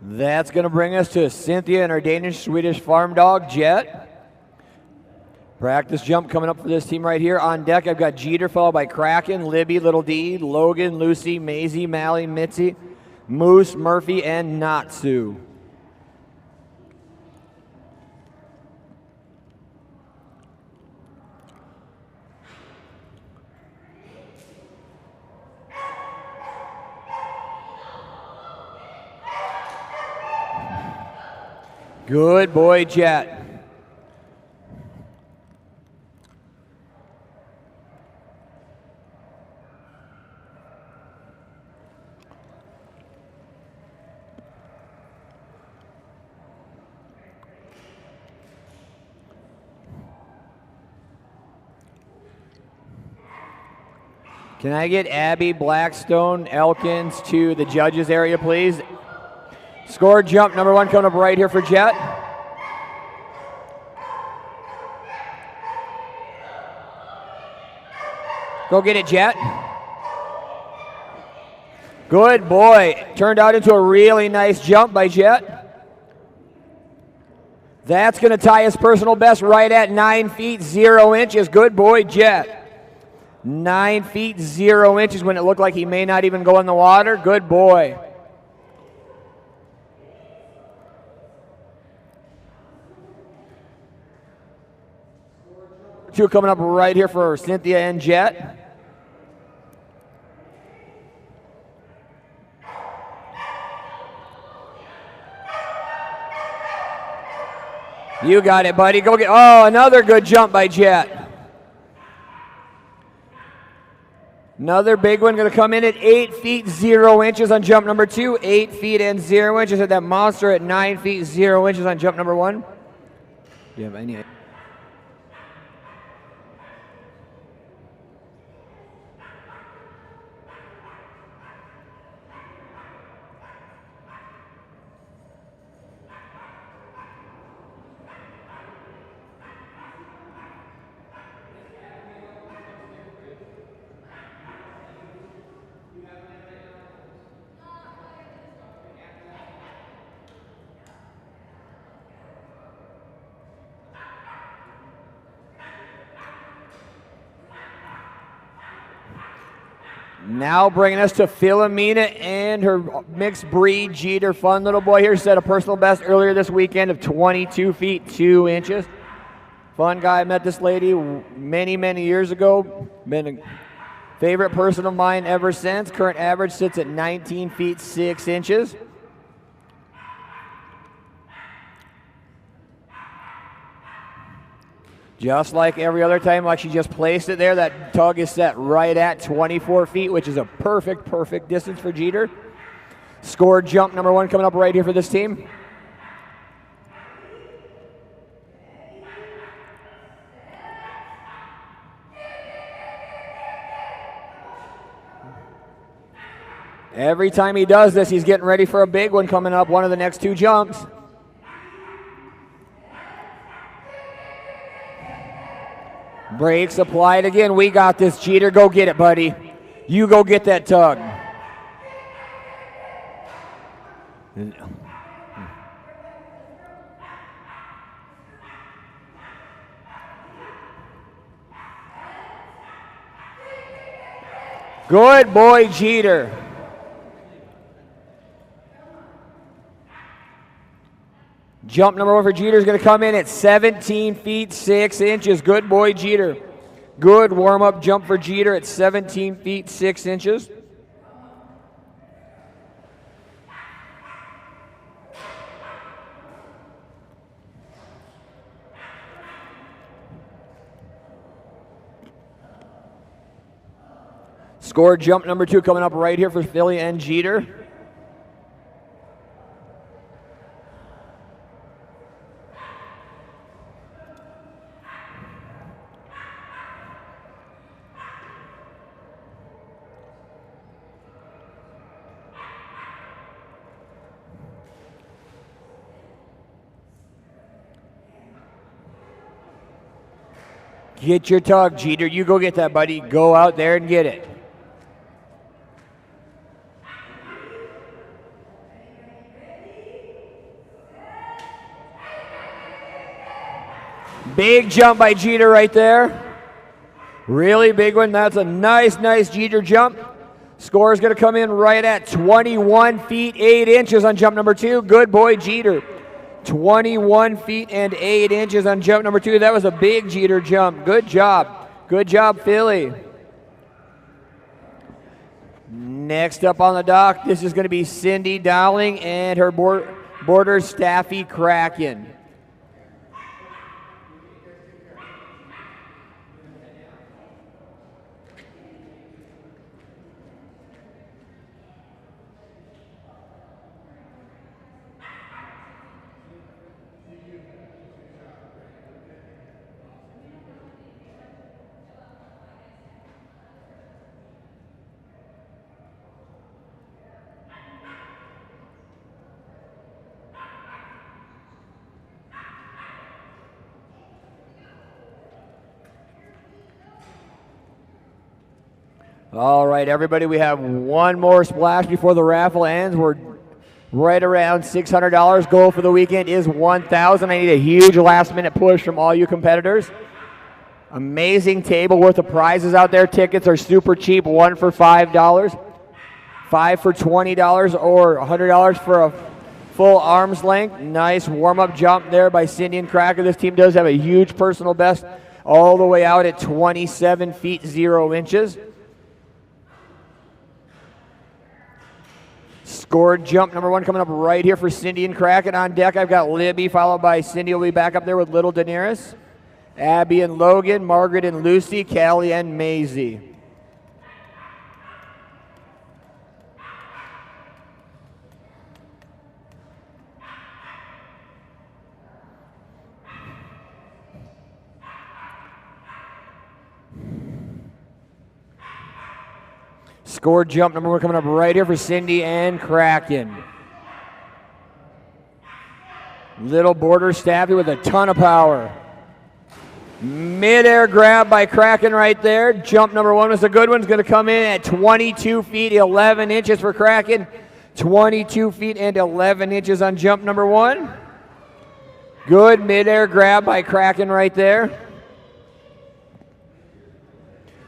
That's going to bring us to Cynthia and our Danish-Swedish farm dog, Jet. Practice jump coming up for this team right here. On deck, I've got Jeter, followed by Kraken, Libby, Little D, Logan, Lucy, Maisie, Mally, Mitzi, Moose, Murphy, and Natsu. Good boy, Jet. Can I get Abby, Blackstone, Elkins to the judges area, please? Score jump number one coming up right here for Jet. Go get it, Jet. Good boy. Turned out into a really nice jump by Jet. That's going to tie his personal best right at 9 feet 0 inches. Good boy, Jet. 9 feet 0 inches when it looked like he may not even go in the water. Good boy. Two coming up right here for Cynthia and Jet. You got it, buddy. Go get, oh, another good jump by Jet. Another big one going to come in at 8 feet 0 inches on jump number two. 8 feet and 0 inches at that monster at 9 feet 0 inches on jump number one. Do you have any? Now bringing us to Philomena and her mixed breed Jeter. Fun little boy here. Set a personal best earlier this weekend of 22 feet 2 inches. Fun guy. Met this lady many, many years ago. Been a favorite person of mine ever since. Current average sits at 19 feet 6 inches. Just like every other time, like she just placed it there, that tug is set right at 24 feet, which is a perfect, perfect distance for Jeter. Scored jump number 1 coming up right here for this team. Every time he does this, he's getting ready for a big one coming up, one of the next 2 jumps. Brakes applied again. We got this, Jeter. Go get it, buddy. You go get that tug. Good boy, Jeter. Jump number 1 for Jeter is going to come in at 17 feet 6 inches. Good boy, Jeter. Good warm-up jump for Jeter at 17 feet 6 inches. Scored jump number 2 coming up right here for Philly and Jeter. Get your tug, Jeter. You go get that, buddy. Go out there and get it. Big jump by Jeter right there. Really big one. That's a nice, nice Jeter jump. Score is going to come in right at 21 feet 8 inches on jump number 2. Good boy, Jeter. 21 feet and 8 inches on jump number 2. That was a big Jeter jump. Good job. Good job, Philly. Next up on the dock, this is going to be Cindy Dowling and her border Staffy Kraken. All right, everybody, we have one more splash before the raffle ends. We're right around $600. Goal for the weekend is $1,000. I need a huge last-minute push from all you competitors. Amazing table worth of prizes out there. Tickets are super cheap, 1 for $5, 5 for $20, or $100 for a full arm's length. Nice warm-up jump there by Cindy and Cracker. This team does have a huge personal best all the way out at 27 feet 0 inches. Scored jump number 1 coming up right here for Cindy and Kraken. On deck, I've got Libby, followed by Cindy will be back up there with Little Daenerys, Abby and Logan, Margaret and Lucy, Callie and Maisie. Scored jump number 1 coming up right here for Cindy and Kraken. Little border Staffy with a ton of power. Mid-air grab by Kraken right there. Jump number 1 was a good one. It's going to come in at 22 feet 11 inches for Kraken. 22 feet and 11 inches on jump number 1. Good mid-air grab by Kraken right there.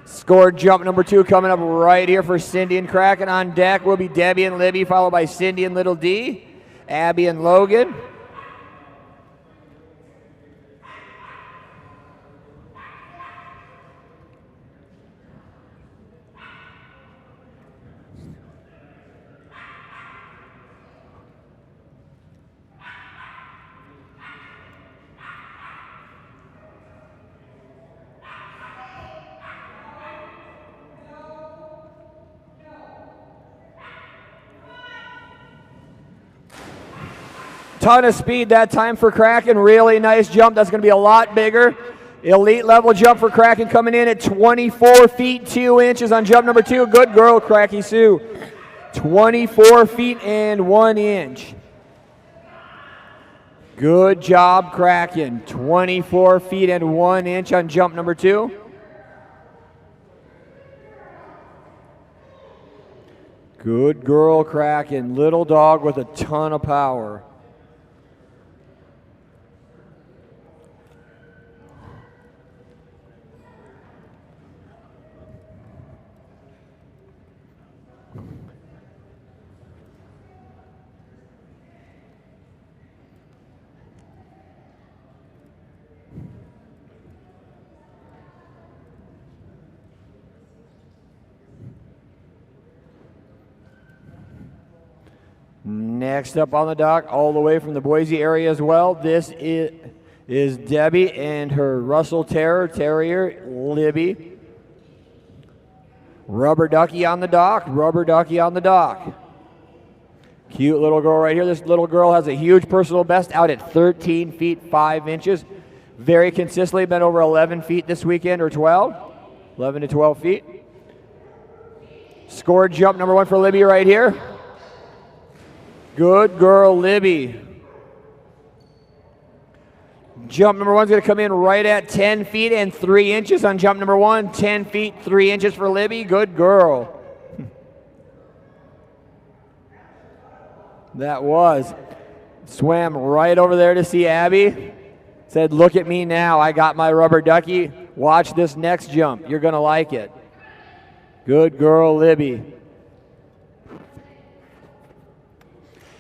Scored jump number 2 coming up right here for Cindy and Kraken. On deck will be Debbie and Libby, followed by Cindy and Little D, Abby and Logan. Ton of speed that time for Kraken. Really nice jump. That's going to be a lot bigger. Elite level jump for Kraken coming in at 24 feet 2 inches on jump number 2. Good girl, Cracky Sue. 24 feet and 1 inch. Good job, Kraken. 24 feet and 1 inch on jump number 2. Good girl, Kraken. Little dog with a ton of power. Next up on the dock, all the way from the Boise area as well, this is Debbie and her Russell Terrier, Libby. Rubber ducky on the dock, rubber ducky on the dock. Cute little girl right here. This little girl has a huge personal best out at 13 feet 5 inches. Very consistently been over 11 feet this weekend, or 12, 11 to 12 feet. Scored jump number 1 for Libby right here. Good girl, Libby. Jump number 1 is going to come in right at 10 feet and 3 inches on jump number 1. 10 feet, 3 inches for Libby. Good girl. That was. Swam right over there to see Abby. Said, look at me now. I got my rubber ducky. Watch this next jump. You're going to like it. Good girl, Libby.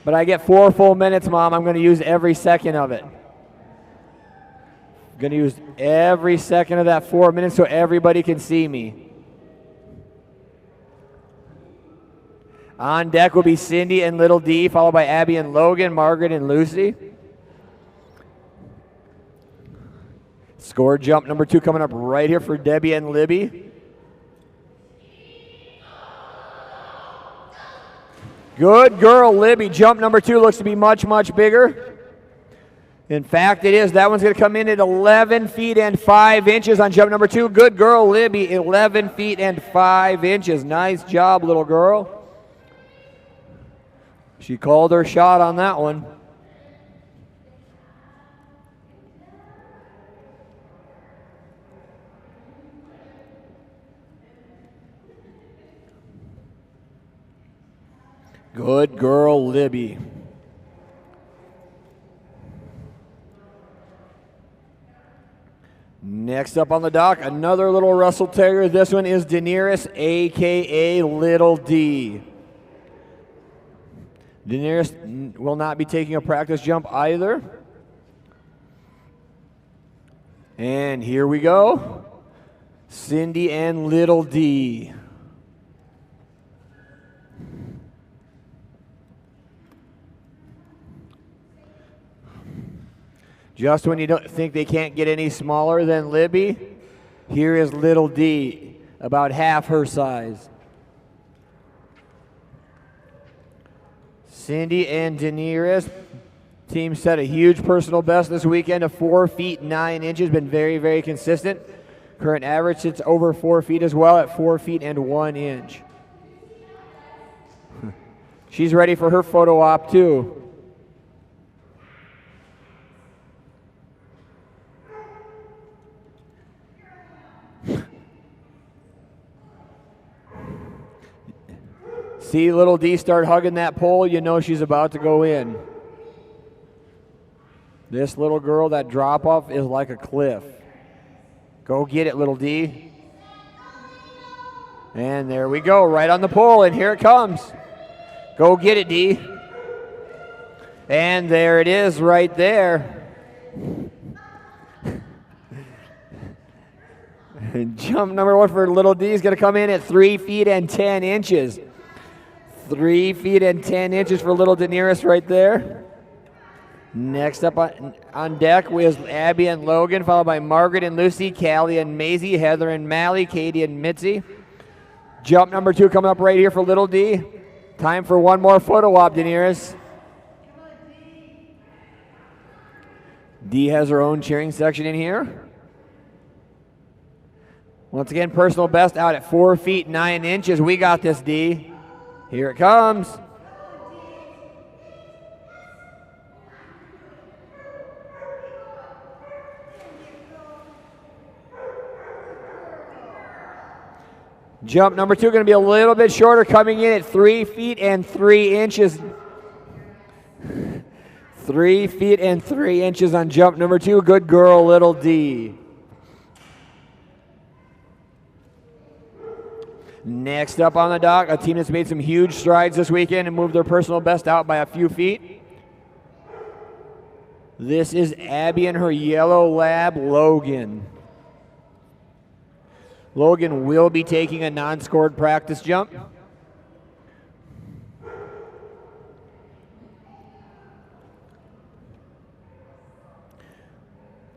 But I get 4 full minutes, Mom. I'm going to use every second of it. I'm going to use every second of that 4 minutes so everybody can see me. On deck will be Cindy and Little D, followed by Abby and Logan, Margaret and Lucy. Score jump number 2 coming up right here for Debbie and Libby. Good girl, Libby. Jump number 2 looks to be much, much bigger. In fact, it is. That one's going to come in at 11 feet and 5 inches on jump number 2. Good girl, Libby. 11 feet and 5 inches. Nice job, little girl. She called her shot on that one. Good girl, Libby. Next up on the dock, another little Russell Terrier. This one is Daenerys, a.k.a. Little D. Daenerys will not be taking a practice jump either. And here we go. Cindy and Little D. Just when you don't think they can't get any smaller than Libby, here is Little D, about half her size. Cindy and Daenerys, team set a huge personal best this weekend of 4 feet 9 inches, been very, very consistent. Current average sits over 4 feet as well at 4 feet and 1 inch. She's ready for her photo op too. See Little D start hugging that pole, you know she's about to go in. This little girl, that drop off is like a cliff. Go get it, Little D. And there we go, right on the pole, and here it comes. Go get it, D. And there it is right there. Jump number 1 for little D is going to come in at 3 feet and 10 inches. 3 feet and 10 inches for little Daenerys right there. Next up on deck was Abby and Logan, followed by Margaret and Lucy, Callie and Maisie, Heather and Mally, Katie and Mitzi. Jump number 2 coming up right here for little D. Time for one more photo op, Daenerys. D has her own cheering section in here. Once again, personal best out at 4 feet 9 inches. We got this, D. Here it comes. Jump number 2 going to be a little bit shorter, coming in at 3 feet and 3 inches. 3 feet and 3 inches on jump number 2. Good girl, little D. Next up on the dock, a team that's made some huge strides this weekend and moved their personal best out by a few feet. This is Abby and her yellow lab, Logan. Logan will be taking a non-scored practice jump.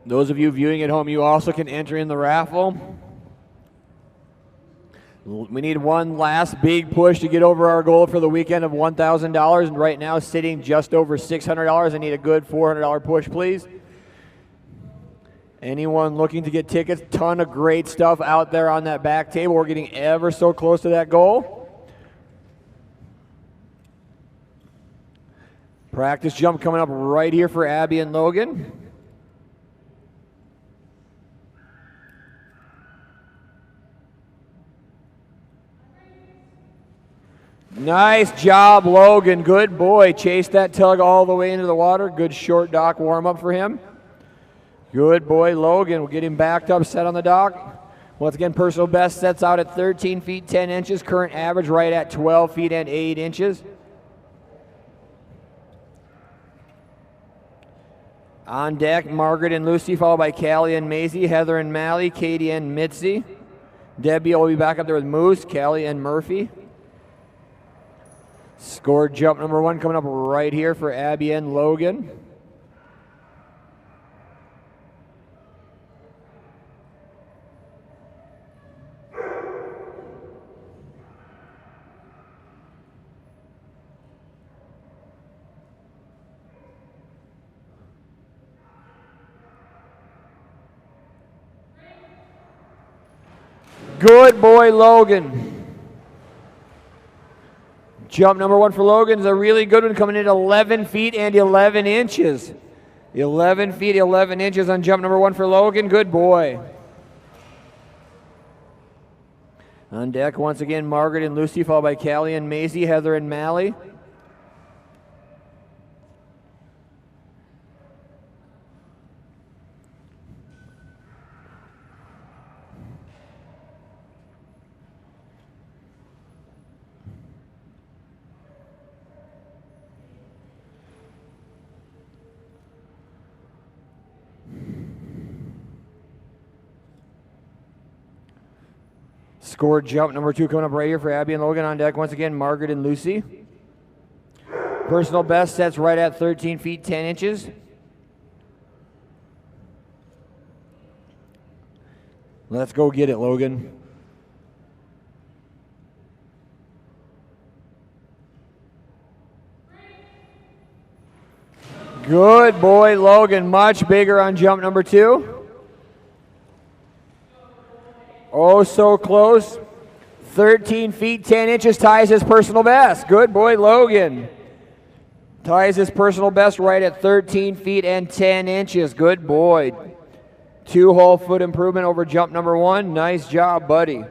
Those of you viewing at home, you also can enter in the raffle. We need one last big push to get over our goal for the weekend of $1,000, and right now sitting just over $600. I need a good $400 push, please. Anyone looking to get tickets, ton of great stuff out there on that back table. We're getting ever so close to that goal. Practice jump coming up right here for Abby and Logan. Nice job, Logan. Good boy. Chase that tug all the way into the water. Good short dock warm-up for him. Good boy, Logan. We'll get him backed up, set on the dock. Once again, personal best sets out at 13 feet 10 inches. Current average right at 12 feet and 8 inches. On deck, Margaret and Lucy, followed by Callie and Maisie, Heather and Mally, Katie and Mitzi. Debbie will be back up there with Moose, Callie and Murphy. Scored jump number 1 coming up right here for Abby and Logan. Good boy, Logan. Jump number 1 for Logan is a really good one, coming in at 11 feet and 11 inches. 11 feet, 11 inches on jump number 1 for Logan. Good boy. On deck, once again, Margaret and Lucy, followed by Callie and Maisie, Heather and Mally. Scored jump number 2 coming up right here for Abby and Logan. On deck once again, Margaret and Lucy. Personal best sets right at 13 feet 10 inches. Let's go get it, Logan. Good boy, Logan. Much bigger on jump number 2. Oh, so close. 13 feet, 10 inches ties his personal best. Good boy, Logan. Ties his personal best right at 13 feet and 10 inches. Good boy. 2 whole foot improvement over jump number 1. Nice job, buddy.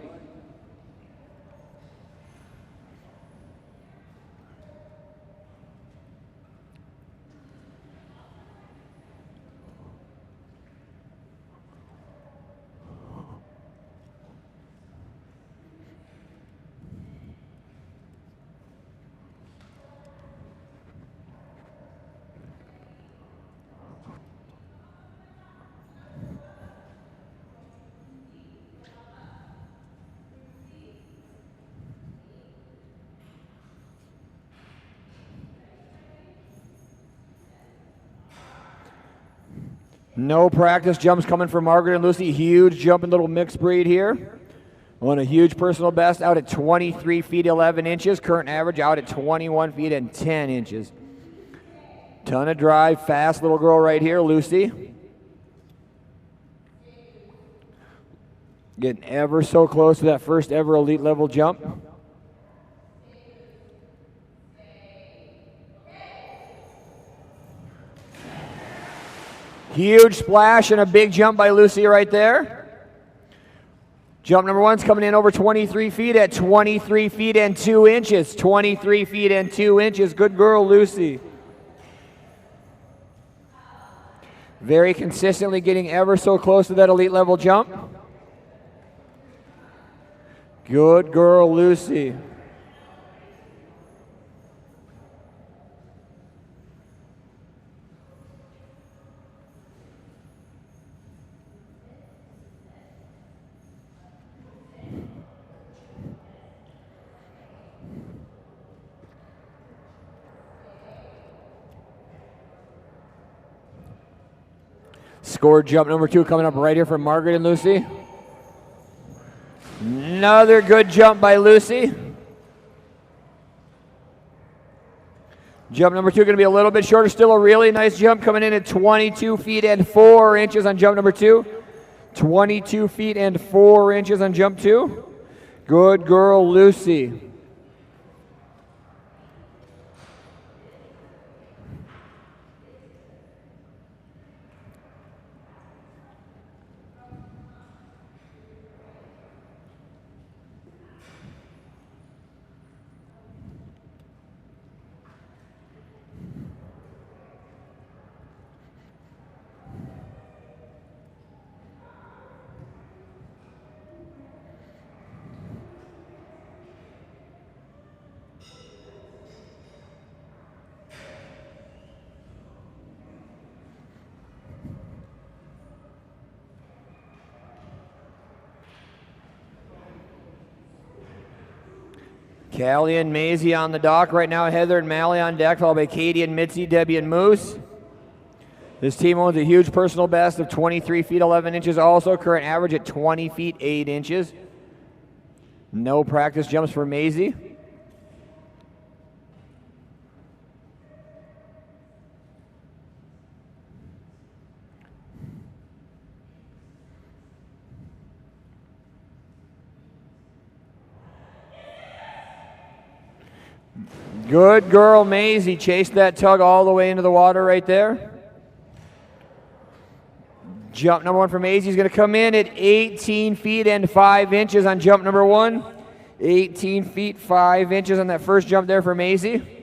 No practice jumps coming from Margaret and Lucy. Huge jumping little mixed breed here. On a huge personal best out at 23 feet 11 inches. Current average out at 21 feet and 10 inches. Ton of drive, fast little girl right here, Lucy. Getting ever so close to that first ever elite level jump. Huge splash and a big jump by Lucy right there. Jump number one's coming in over 23 feet at 23 feet and 2 inches. 23 feet and 2 inches. Good girl, Lucy. Very consistently getting ever so close to that elite level jump. Good girl, Lucy. Scored jump number two coming up right here from Margaret and Lucy. Another good jump by Lucy. Jump number two going to be a little bit shorter. Still a really nice jump coming in at 22 feet and 4 inches on jump number two. 22 feet and 4 inches on jump two. Good girl, Lucy. Callie and Maisie on the dock right now. Heather and Mally on deck, followed by Katie and Mitzi, Debbie and Moose. This team owns a huge personal best of 23 feet 11 inches. Also current average at 20 feet 8 inches. No practice jumps for Maisie. Good girl, Maisie. Chased that tug all the way into the water right there. Jump number one for Maisie is going to come in at 18 feet and 5 inches on jump number one. 18 feet 5 inches on that first jump there for Maisie.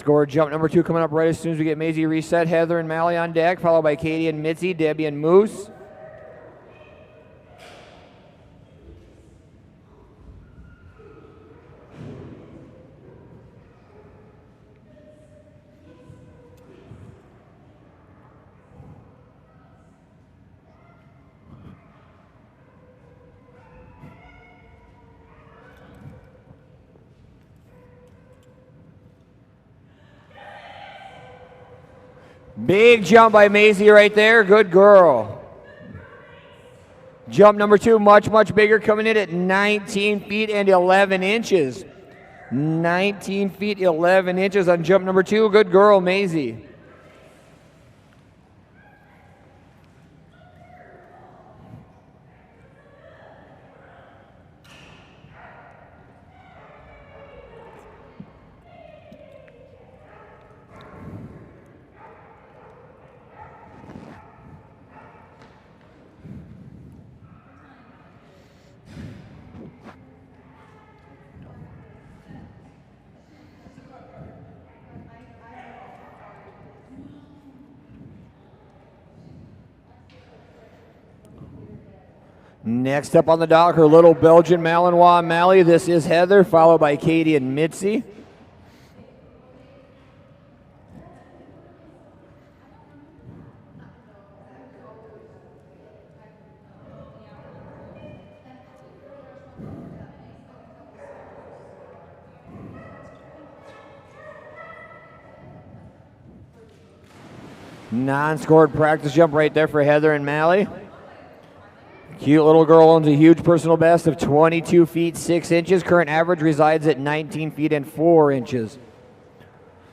Score jump number two coming up right as soon as we get Maisie reset. Heather and Mally on deck, followed by Katie and Mitzi, Debbie and Moose. Big jump by Maisie right there. Good girl. Jump number two, much, much bigger, coming in at 19 feet and 11 inches. 19 feet 11 inches on jump number two. Good girl, Maisie. Next up on the dock, her little Belgian Malinois Mally. This is Heather, followed by Katie and Mitzi. Non-scored practice jump right there for Heather and Mally. Cute little girl owns a huge personal best of 22 feet 6 inches. Current average resides at 19 feet and 4 inches.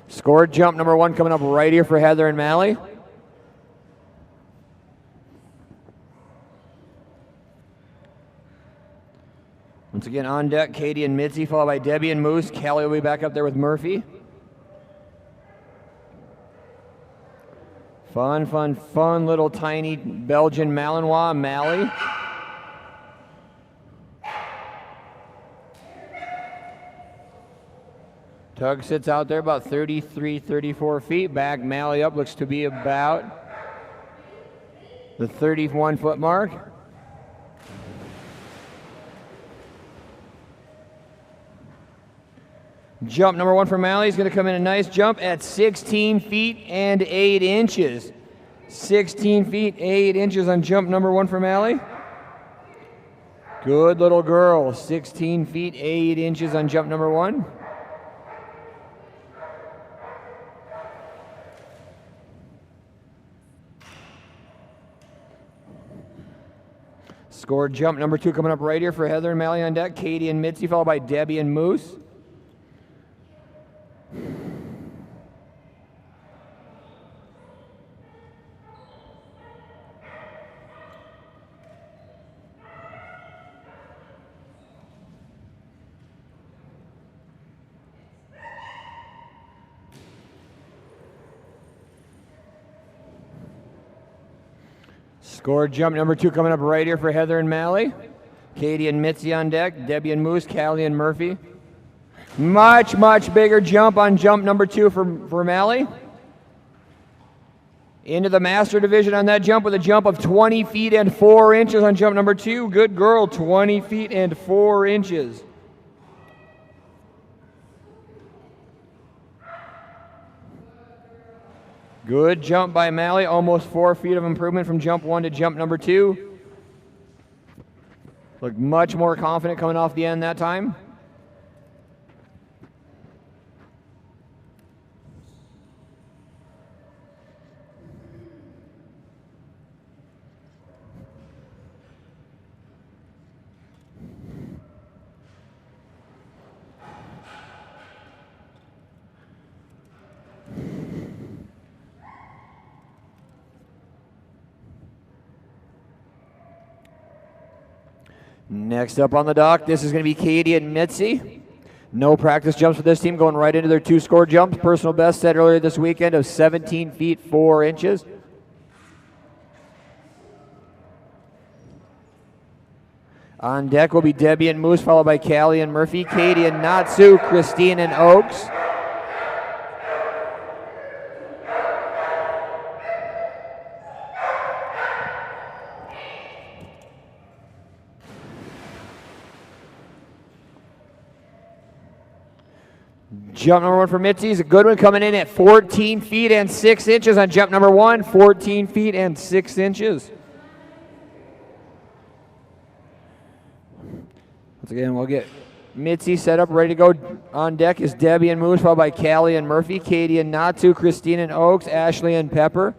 Scored jump number 1 coming up right here for Heather and Mally. Once again on deck, Katie and Mitzi, followed by Debbie and Moose. Callie will be back up there with Murphy. Fun little tiny Belgian Malinois, Mally. Tug sits out there about 33, 34 feet. Back Mally up, looks to be about the 31-foot mark. Jump number 1 for Mally is going to come in a nice jump at 16 feet and 8 inches. 16 feet, 8 inches on jump number 1 for Mally. Good little girl. 16 feet, 8 inches on jump number 1. Scored jump number 2 coming up right here for Heather and Mally on deck. Katie and Mitzi, followed by Debbie and Moose. Scored jump number 2 coming up right here for Heather and Mally. Katie and Mitzi on deck. Debbie and Moose, Callie and Murphy. Much bigger jump on jump number 2 for Mally. Into the master division on that jump with a jump of 20 feet and 4 inches on jump number 2. Good girl, 20 feet and 4 inches. Good jump by Mally, almost 4 feet of improvement from jump 1 to jump number 2. Looked much more confident coming off the end that time. Next up on the dock, this is going to be Katie and Mitzi. No practice jumps for this team, going right into their 2 score jumps. Personal best set earlier this weekend of 17 feet 4 inches. On deck will be Debbie and Moose, followed by Callie and Murphy, Katie and Natsu, Christine and Oaks. Jump number 1 for Mitzi is a good one, coming in at 14 feet and 6 inches on jump number 1. 14 feet and 6 inches. Once again, we'll get Mitzi set up, ready to go. On deck is Debbie and Moose, followed by Callie and Murphy, Katie and Natsu, Christine and Oaks, Ashley and Pepper.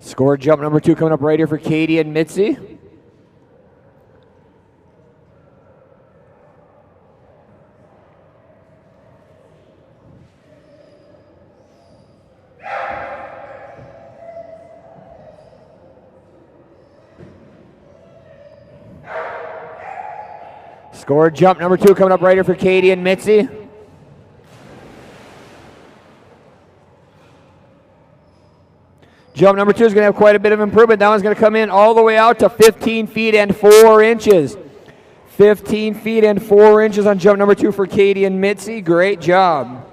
Score jump number 2 coming up right here for Katie and Mitzi. Score jump number 2 coming up right here for Katie and Mitzi. Jump number 2 is going to have quite a bit of improvement. That one's going to come in all the way out to 15 feet and 4 inches. 15 feet and 4 inches on jump number 2 for Katie and Mitzi. Great job.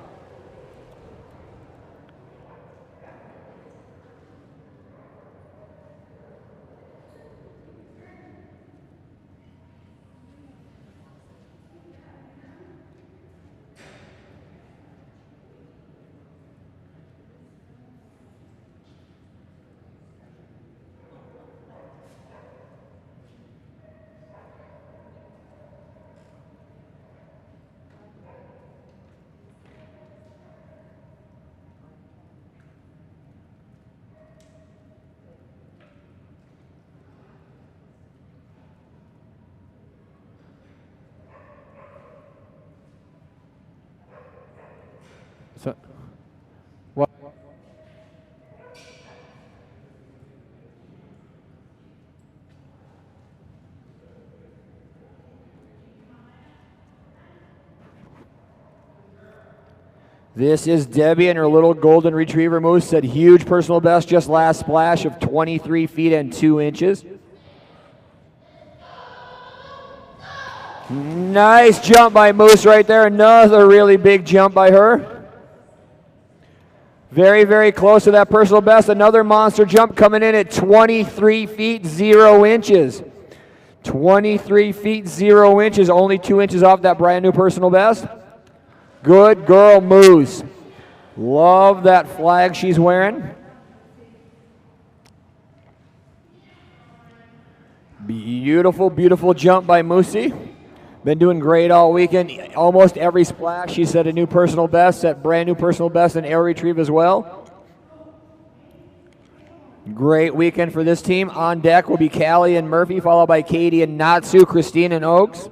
This is Debbie and her little golden retriever moose. Set huge personal best just last splash of 23 feet and 2 inches. Nice jump by Moose right there. Another really big jump by her. Very, very close to that personal best. Another monster jump coming in at 23 feet 0 inches. 23 feet 0 inches, only 2 inches off that brand new personal best. Good girl, Moose. Love that flag she's wearing. Beautiful, beautiful jump by Moosey. Been doing great all weekend. Almost every splash, she set a new personal best, set brand new personal best in air retrieve as well. Great weekend for this team. On deck will be Callie and Murphy, followed by Katie and Natsu, Christine and Oaks.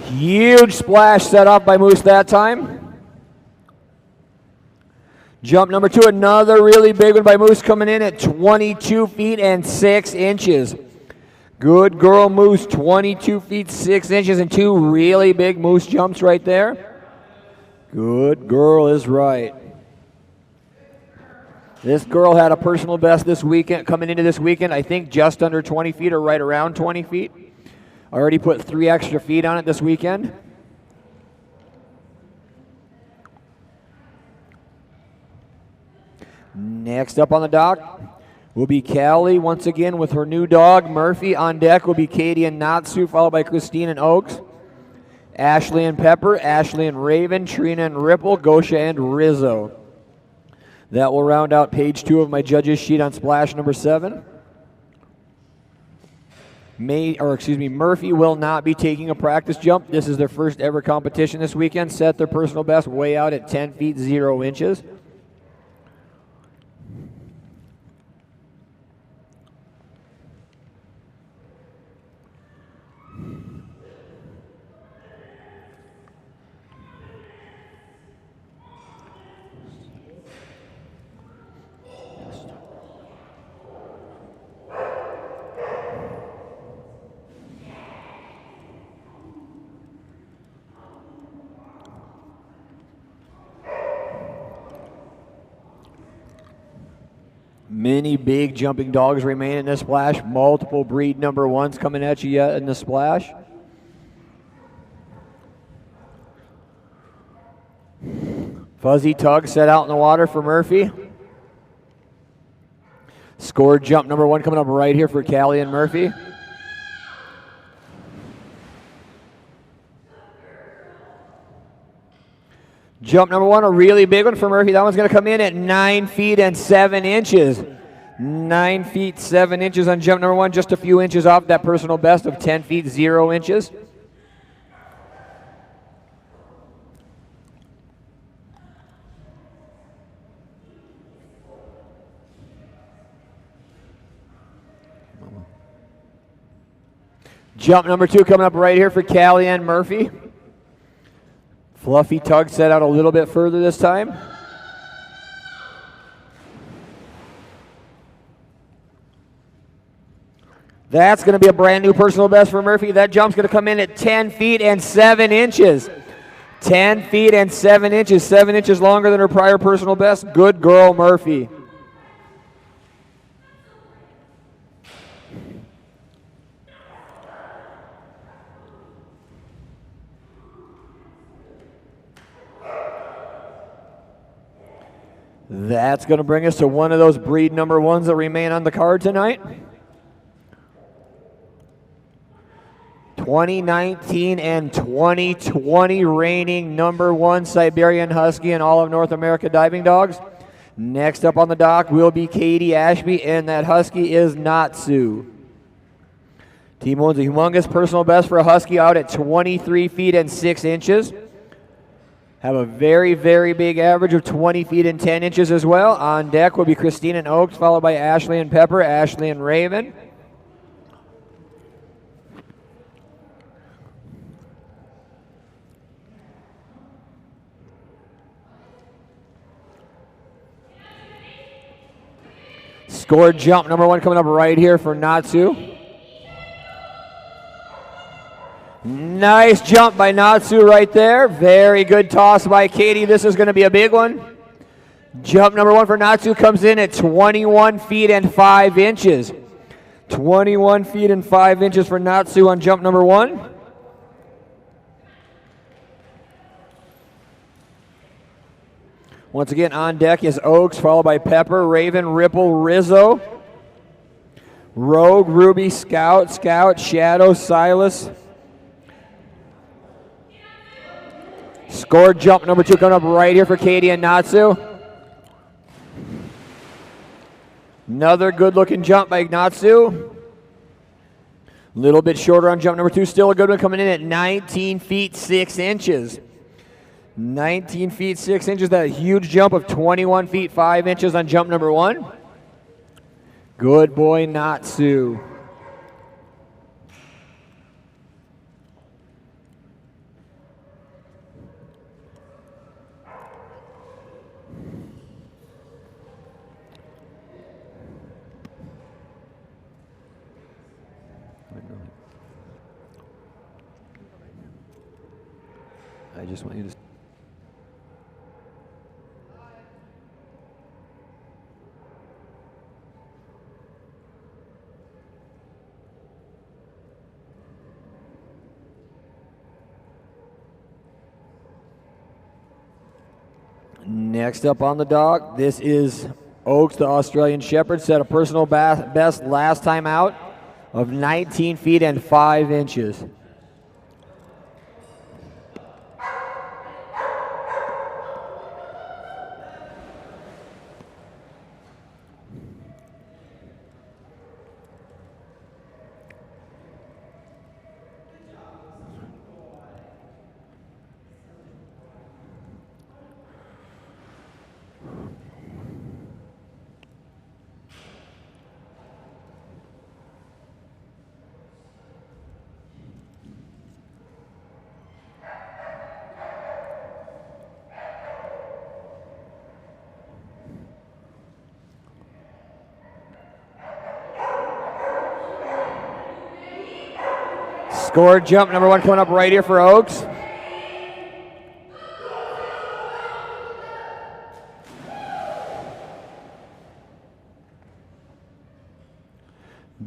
Huge splash set off by Moose that time. Jump number 2, another really big one by Moose coming in at 22 feet and 6 inches. Good girl, Moose, 22 feet 6 inches and 2 really big Moose jumps right there. Good girl is right. This girl had a personal best this weekend, coming into this weekend, I think just under 20 feet or right around 20 feet. Already put 3 extra feet on it this weekend. Next up on the dock will be Callie once again with her new dog, Murphy. On deck will be Katie and Natsu, followed by Christine and Oaks. Ashley and Pepper, Ashley and Raven, Trina and Ripple, Gosha and Rizzo. That will round out page 2 of my judges sheet on splash number 7. Murphy will not be taking a practice jump. This is their first ever competition this weekend. Set their personal best way out at 10 feet 0 inches. Many big jumping dogs remain in this splash. Multiple breed number 1s coming at you yet in the splash. Fuzzy tug set out in the water for Murphy. Scored jump number 1 coming up right here for Callie and Murphy. Jump number 1, a really big one for Murphy. That one's going to come in at 9 feet and 7 inches. 9 feet 7 inches on jump number 1, just a few inches off that personal best of 10 feet 0 inches. Jump number 2 coming up right here for Callie and Murphy. Fluffy tug set out a little bit further this time. That's going to be a brand new personal best for Murphy. That jump's going to come in at 10 feet and 7 inches. 10 feet and 7 inches. 7 inches longer than her prior personal best. Good girl, Murphy. That's going to bring us to one of those breed number 1s that remain on the card tonight. 2019 and 2020 reigning number 1 Siberian Husky in all of North America diving dogs. Next up on the dock will be Katie Ashby, and that Husky is Natsu. Team owns a humongous personal best for a Husky out at 23 feet and 6 inches. Have a very, very big average of 20 feet and 10 inches as well. On deck will be Christine and Oaks, followed by Ashley and Pepper, Ashley and Raven. Scored jump number 1 coming up right here for Natsu. Nice jump by Natsu right there. Very good toss by Katie. This is going to be a big one. Jump number 1 for Natsu comes in at 21 feet and 5 inches. 21 feet and 5 inches for Natsu on jump number 1. Once again, on deck is Oaks, followed by Pepper, Raven, Ripple, Rizzo, Rogue, Ruby, Scout, Shadow, Silas. Scored jump number 2 coming up right here for Katie and Natsu. Another good-looking jump by Natsu. A little bit shorter on jump number 2. Still a good one coming in at 19 feet 6 inches. 19 feet 6 inches. That huge jump of 21 feet 5 inches on jump number 1. Good boy, Natsu. I just want you to... Next up on the dock, this is Oaks, the Australian Shepherd, set a personal best last time out of 19 feet and 5 inches. Scored jump number 1 coming up right here for Oaks.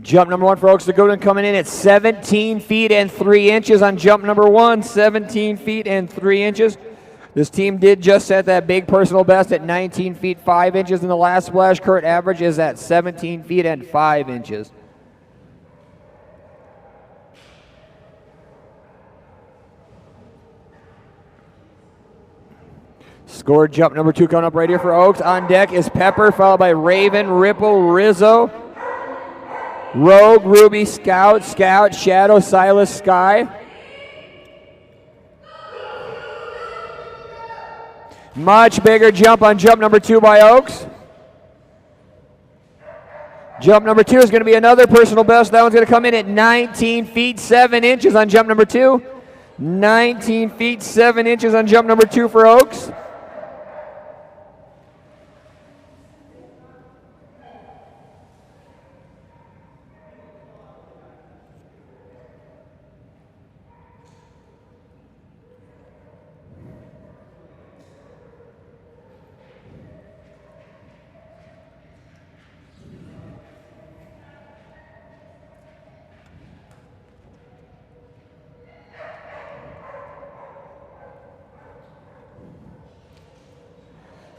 Jump number 1 for Oaks, the good one coming in at 17 feet and 3 inches on jump number 1. 17 feet and 3 inches. This team did just set that big personal best at 19 feet 5 inches in the last splash. Current average is at 17 feet and 5 inches. Scored jump number 2 coming up right here for Oaks. On deck is Pepper, followed by Raven, Ripple, Rizzo, Rogue, Ruby, Scout, Shadow, Silas, Sky. Much bigger jump on jump number 2 by Oaks. Jump number 2 is going to be another personal best. That one's going to come in at 19 feet 7 inches on jump number 2. 19 feet 7 inches on jump number 2 for Oaks.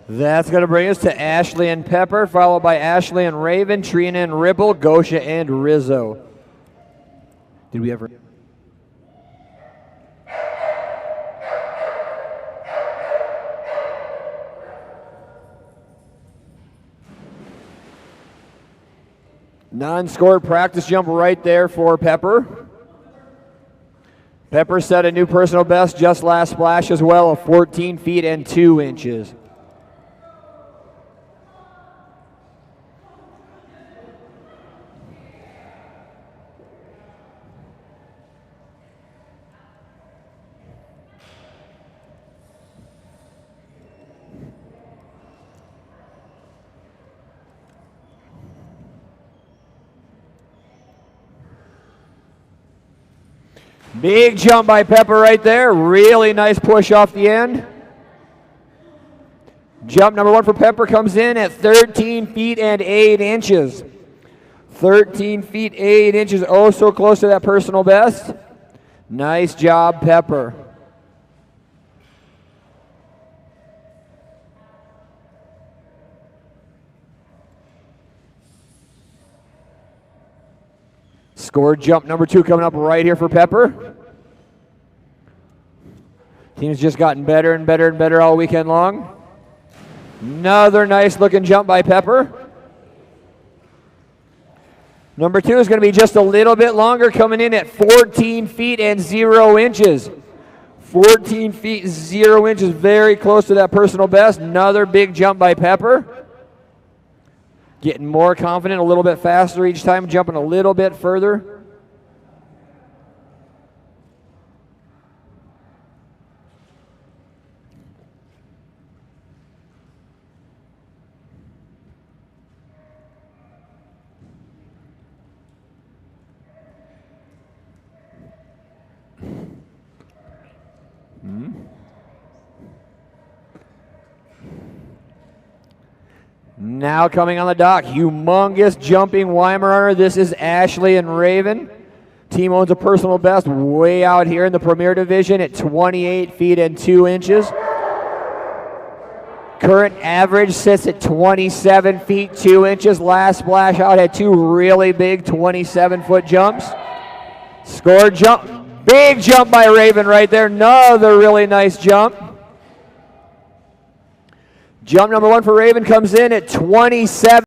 That's going to bring us to Ashley and Pepper, followed by Ashley and Raven, Trina and Ripple, Gosha and Rizzo. Did we ever... Non-scored practice jump right there for Pepper. Pepper set a new personal best just last splash as well of 14 feet and 2 inches. Big jump by Pepper right there. Really nice push off the end. Jump number 1 for Pepper comes in at 13 feet and 8 inches. 13 feet 8 inches, oh so close to that personal best. Nice job, Pepper. Score jump number 2 coming up right here for Pepper. Team's just gotten better and better and better all weekend long. Another nice looking jump by Pepper. Number 2 is going to be just a little bit longer, coming in at 14 feet and 0 inches. 14 feet 0 inches, very close to that personal best. Another big jump by Pepper. Getting more confident, a little bit faster each time, jumping a little bit further. Now coming on the dock, humongous jumping Weimaraner. This is Ashley and Raven. Team owns a personal best way out here in the Premier Division at 28 feet and 2 inches. Current average sits at 27 feet 2 inches. Last splash out had 2 really big 27-foot jumps. Score jump, big jump by Raven right there. Another really nice jump. Jump number 1 for Raven comes in at 27.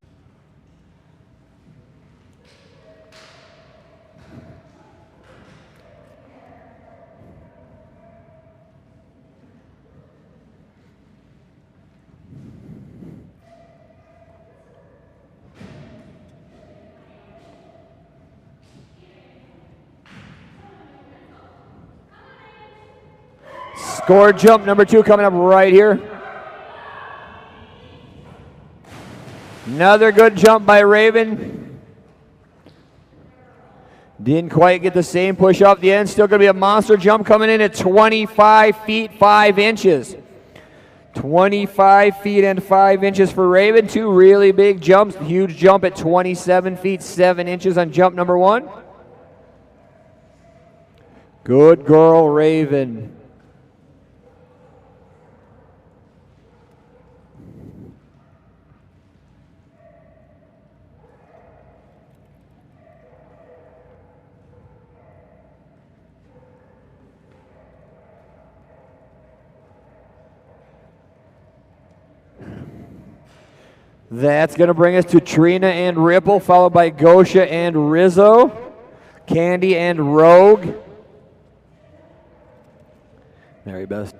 Score jump number 2 coming up right here. Another good jump by Raven. Didn't quite get the same push off the end. Still going to be a monster jump coming in at 25 feet 5 inches. 25 feet and 5 inches for Raven. 2 really big jumps. Huge jump at 27 feet 7 inches on jump number 1. Good girl, Raven. That's going to bring us to Trina and Ripple, followed by Gosha and Rizzo, Candy and Rogue. Very best.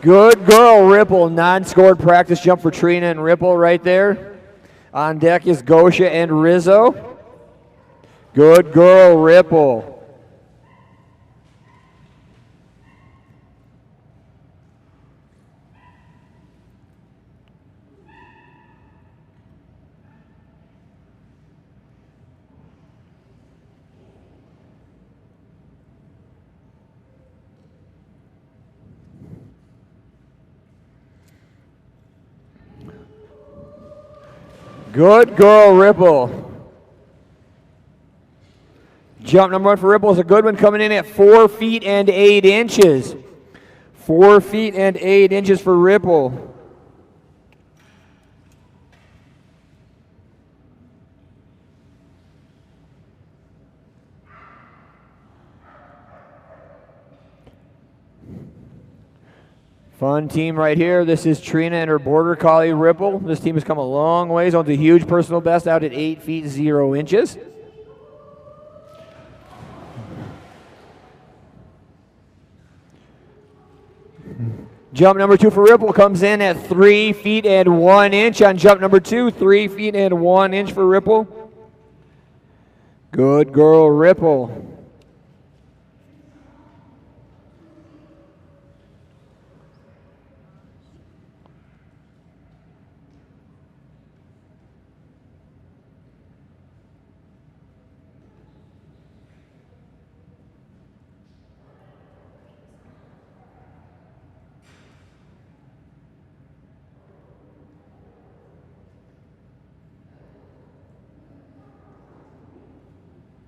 Good girl, Ripple. Non-scored practice jump for Trina and Ripple right there. On deck is Gosha and Rizzo. Good girl, Ripple. Good girl, Ripple. Jump number 1 for Ripple is a good one, coming in at 4 feet and 8 inches. 4 feet and 8 inches for Ripple. Fun team right here. This is Trina and her Border Collie Ripple. This team has come a long ways. Owns a huge personal best out at 8 feet 0 inches. Jump number 2 for Ripple comes in at 3 feet and 1 inch on jump number 2. 3 feet and 1 inch for Ripple. Good girl, Ripple.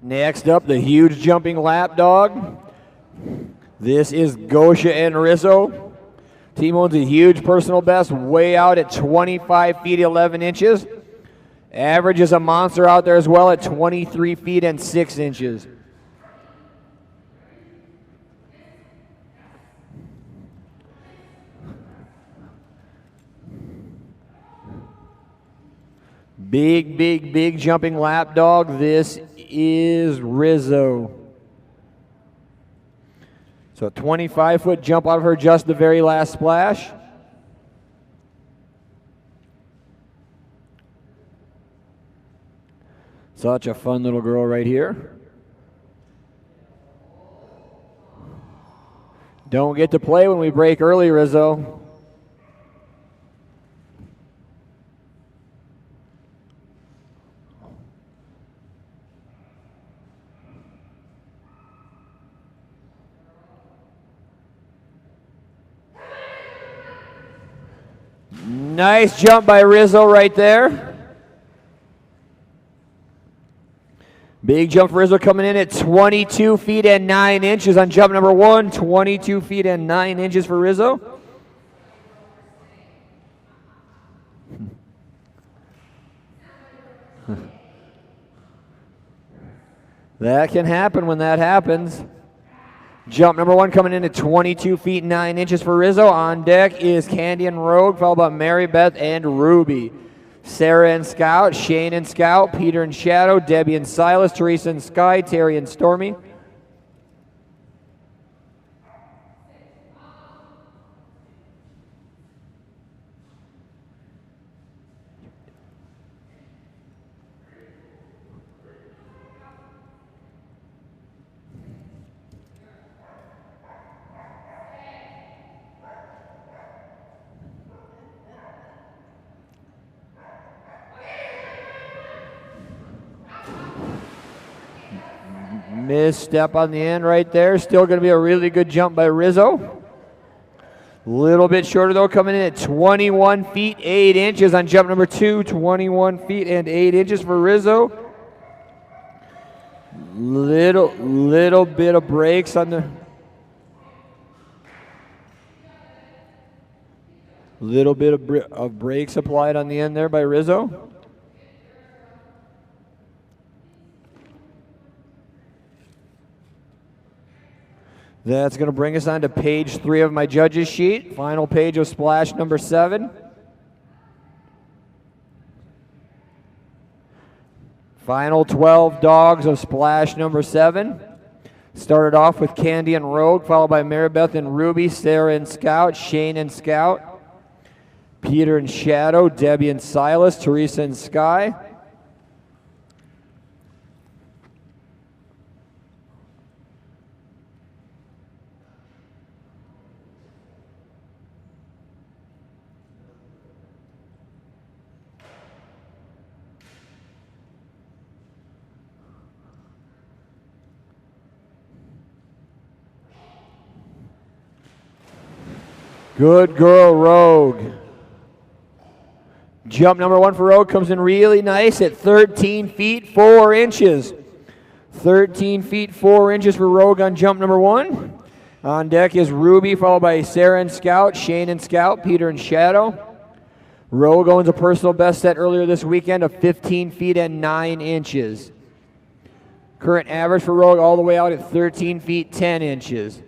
Next up, the huge jumping lap dog. This is Gosha and Rizzo. Team owns a huge personal best, way out at 25 feet 11 inches. Average is a monster out there as well at 23 feet and 6 inches. Big, big, big jumping lap dog. This is Rizzo. So a 25-foot jump out of her just the very last splash. Such a fun little girl right here. Don't get to play when we break early, Rizzo. Nice jump by Rizzo right there. Big jump for Rizzo coming in at 22 feet and 9 inches on jump number 1. 22 feet and 9 inches for Rizzo. That can happen when that happens. Jump number 1 coming in at 22 feet 9 inches for Rizzo. On deck is Candy and Rogue, followed by Mary Beth and Ruby. Sarah and Scout, Shane and Scout, Peter and Shadow, Debbie and Silas, Teresa and Sky, Terry and Stormy. Misstep on the end right there. Still going to be a really good jump by Rizzo. Little bit shorter though, coming in at 21 feet 8 inches on jump number 2. 21 feet and 8 inches for Rizzo. Little bit of brakes on the. Little bit of brakes applied on the end there by Rizzo. That's going to bring us on to page 3 of my judges sheet. Final page of splash number 7. Final 12 dogs of splash number 7. Started off with Candy and Rogue, followed by Maribeth and Ruby, Sarah and Scout, Shane and Scout, Peter and Shadow, Debbie and Silas, Teresa and Sky. Good girl, Rogue. Jump number 1 for Rogue comes in really nice at 13 feet 4 inches. 13 feet 4 inches for Rogue on jump number 1. On deck is Ruby, followed by Sarah and Scout, Shane and Scout, Peter and Shadow. Rogue owns a personal best set earlier this weekend of 15 feet and 9 inches. Current average for Rogue all the way out at 13 feet 10 inches.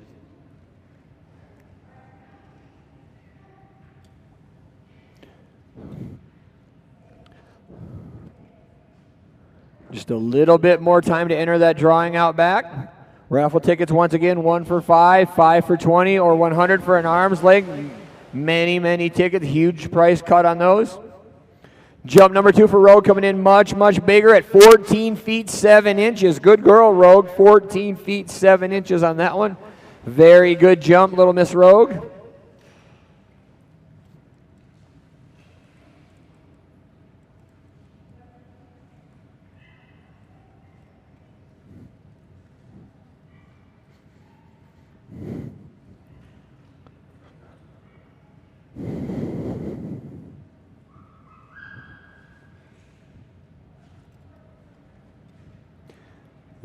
Just a little bit more time to enter that drawing out back. Raffle tickets once again, 1 for 5, 5 for 20, or 100 for an arm's length. Many, many tickets, huge price cut on those. Jump number 2 for Rogue coming in much, much bigger at 14 feet 7 inches. Good girl, Rogue, 14 feet 7 inches on that one. Very good jump, little Miss Rogue.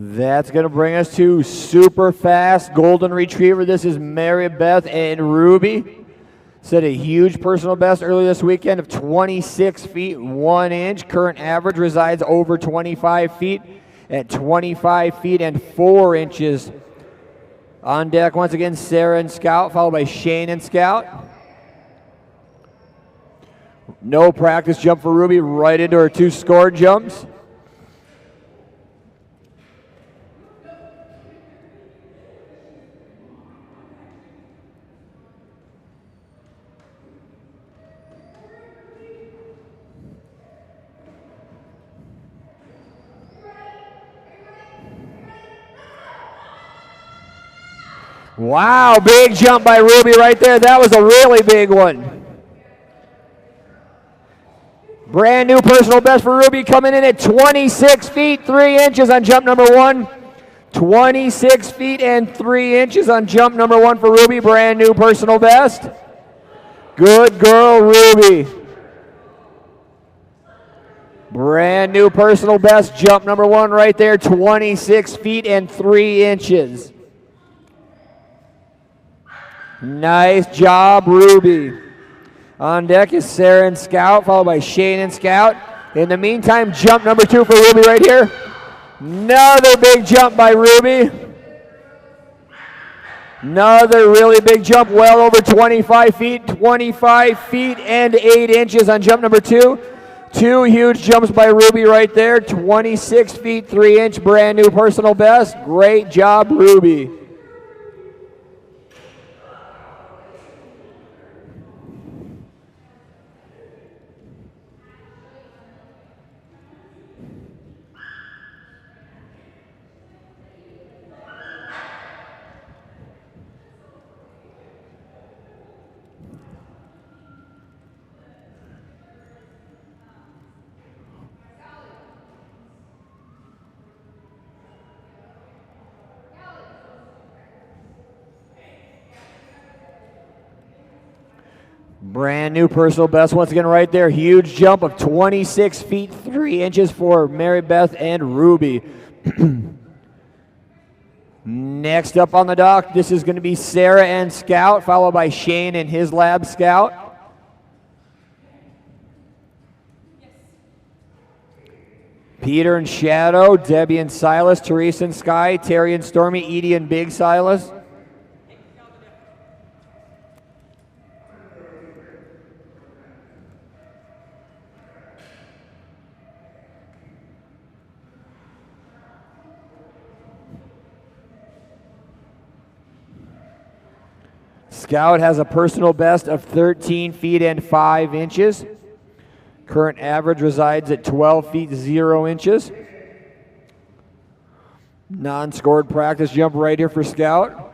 That's going to bring us to super fast golden retriever. This is Mary Beth and Ruby. Set a huge personal best earlier this weekend of 26 feet 1 inch. Current average resides over 25 feet at 25 feet and 4 inches. On deck once again, Sarah and Scout, followed by Shane and Scout. No practice jump for Ruby, right into her 2 scored jumps. Wow, big jump by Ruby right there. That was a really big one. Brand new personal best for Ruby, coming in at 26 feet 3 inches on jump number 1. 26 feet and 3 inches on jump number 1 for Ruby. Brand new personal best. Good girl, Ruby. Brand new personal best, jump number 1 right there, 26 feet and 3 inches. Nice job, Ruby. On deck is Sarah and Scout, followed by Shane and Scout. In the meantime, jump number 2 for Ruby right here. Another big jump by Ruby. Another really big jump, well over 25 feet and 8 inches on jump number 2. 2 huge jumps by Ruby right there, 26 feet 3 inch, brand new personal best. Great job, Ruby. Brand new personal best once again right there. Huge jump of 26 feet 3 inches for Mary Beth and Ruby. Next up on the dock, this is going to be Sarah and Scout, followed by Shane and his lab Scout. Peter and Shadow, Debbie and Silas, Teresa and Sky, Terry and Stormy, Edie and Big Silas. Scout has a personal best of 13 feet and 5 inches. Current average resides at 12 feet 0 inches. Non-scored practice jump right here for Scout.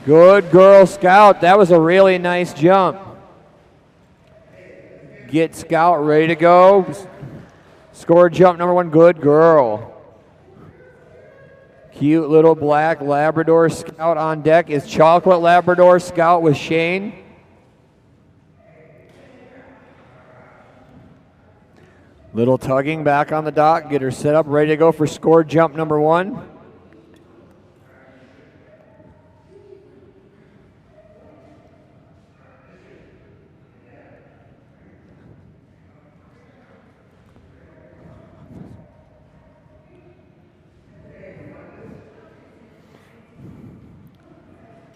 Good girl, Scout. That was a really nice jump. Get Scout ready to go. Scored jump number 1. Good girl. Cute little black Labrador Scout on deck is Chocolate Labrador Scout with Shane. Little tugging back on the dock. Get her set up, ready to go for score jump number 1.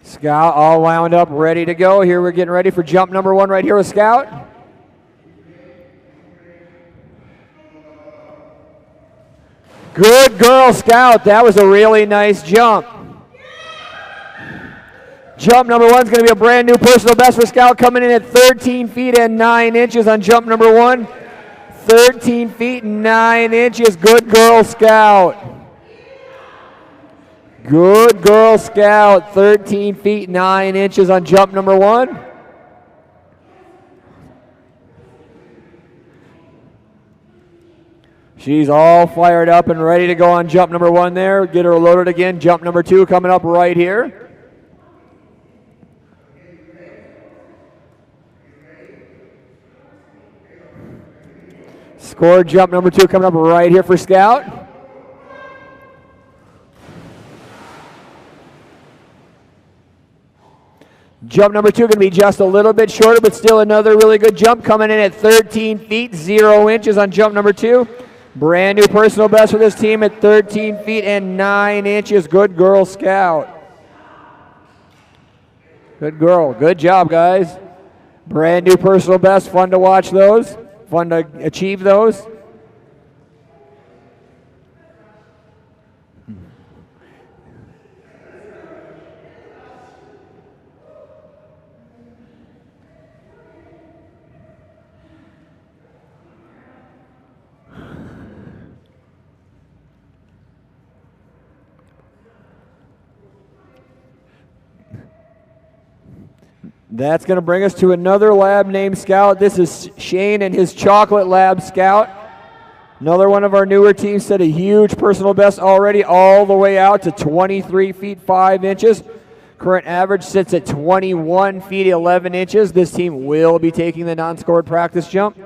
Scout all wound up, ready to go. Here we're getting ready for jump number 1 right here with Scout. Good girl, Scout. That was a really nice jump. Jump number 1 is going to be a brand new personal best for Scout, coming in at 13 feet and 9 inches on jump number 1. 13 feet and 9 inches. Good girl, Scout. Good girl, Scout. 13 feet 9 inches on jump number 1. She's all fired up and ready to go on jump number 1 there. Get her loaded again. Jump number 2 coming up right here. Score jump number 2 coming up right here for Scout. Jump number 2 going to be just a little bit shorter, but still another really good jump, coming in at 13 feet, 0 inches on jump number 2. Brand new personal best for this team at 13 feet and 9 inches. Good girl, Scout. Good girl. Good job, guys. Brand new personal best. Fun to watch those. Fun to achieve those. That's going to bring us to another lab named Scout. This is Shane and his Chocolate Lab Scout. Another one of our newer teams set a huge personal best already, all the way out to 23 feet 5 inches. Current average sits at 21 feet 11 inches. This team will be taking the non-scored practice jump.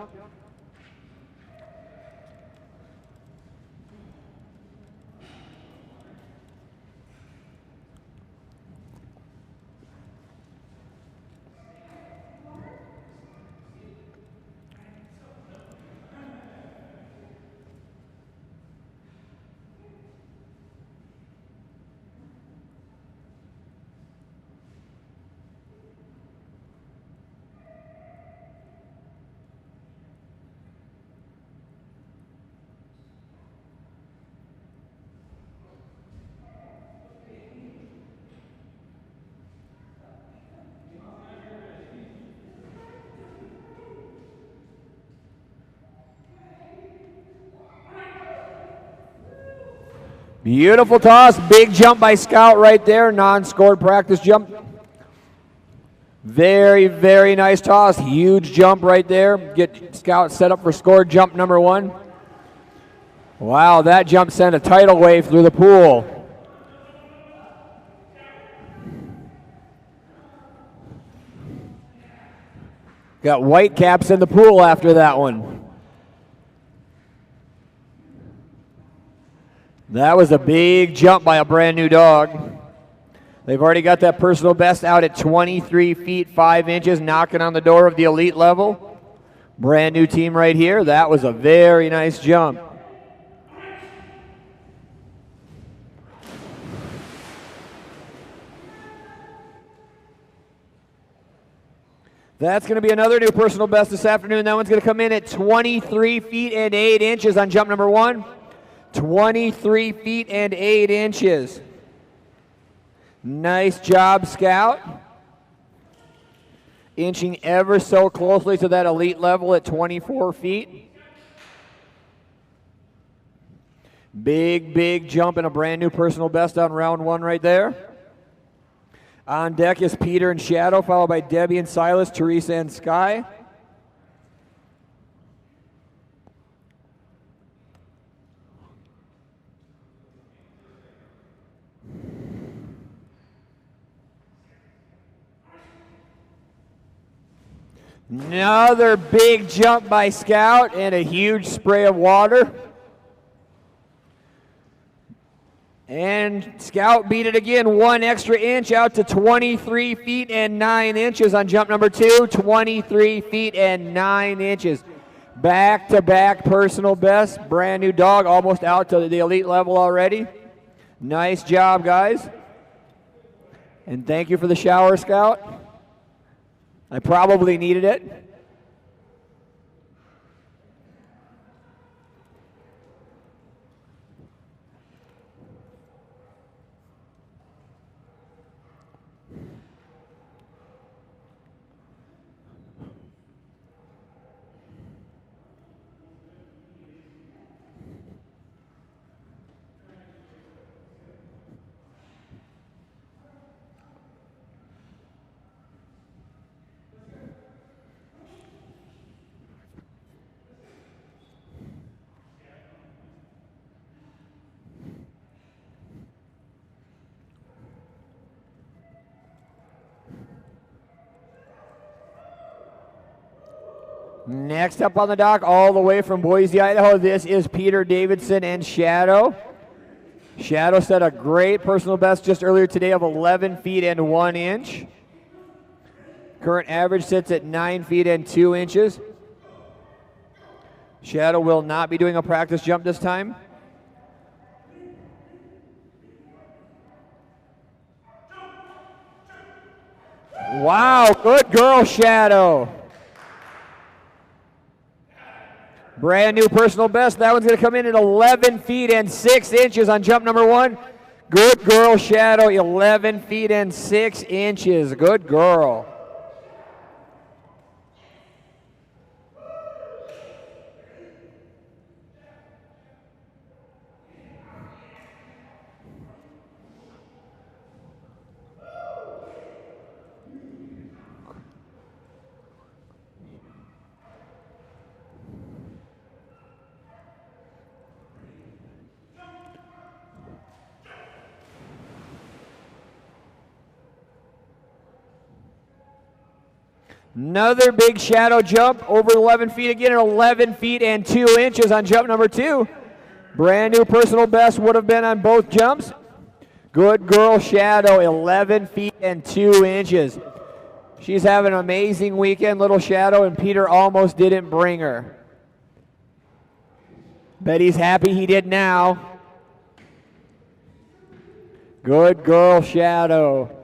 Beautiful toss, big jump by Scout right there, non-scored practice jump. Very, very nice toss, huge jump right there. Get Scout set up for scored jump number 1. Wow, that jump sent a tidal wave through the pool. Got white caps in the pool after that one. That was a big jump by a brand new dog. They've already got that personal best out at 23 feet 5 inches, knocking on the door of the elite level. Brand new team right here. That was a very nice jump. That's going to be another new personal best this afternoon. That one's going to come in at 23 feet and 8 inches on jump number 1. 23 feet and 8 inches. Nice job, Scout. Inching ever so closely to that elite level at 24 feet. Big, big jump and a brand new personal best on round 1 right there. On deck is Peter and Shadow, followed by Debbie and Silas, Teresa and Sky. Another big jump by Scout and a huge spray of water. And Scout beat it again, 1 extra inch out to 23 feet and 9 inches on jump number 2. 23 feet and 9 inches. Back-to-back personal best. Brand new dog, almost out to the elite level already. Nice job, guys. And thank you for the shower, Scout. I probably needed it. Next up on the dock, all the way from Boise, Idaho, this is Peter Davidson and Shadow. Shadow set a great personal best just earlier today of 11 feet and 1 inch. Current average sits at 9 feet and 2 inches. Shadow will not be doing a practice jump this time. Wow, good girl, Shadow. Brand new personal best. That one's going to come in at 11 feet and 6 inches on jump number 1. Good girl, Shadow, 11 feet and 6 inches. Good girl. Another big Shadow jump over 11 feet again at 11 feet and 2 inches on jump number 2. Brand new personal best would have been on both jumps. Good girl, Shadow, 11 feet and 2 inches. She's having an amazing weekend, little Shadow, and Peter almost didn't bring her. Bet he's happy he did now. Good girl, Shadow.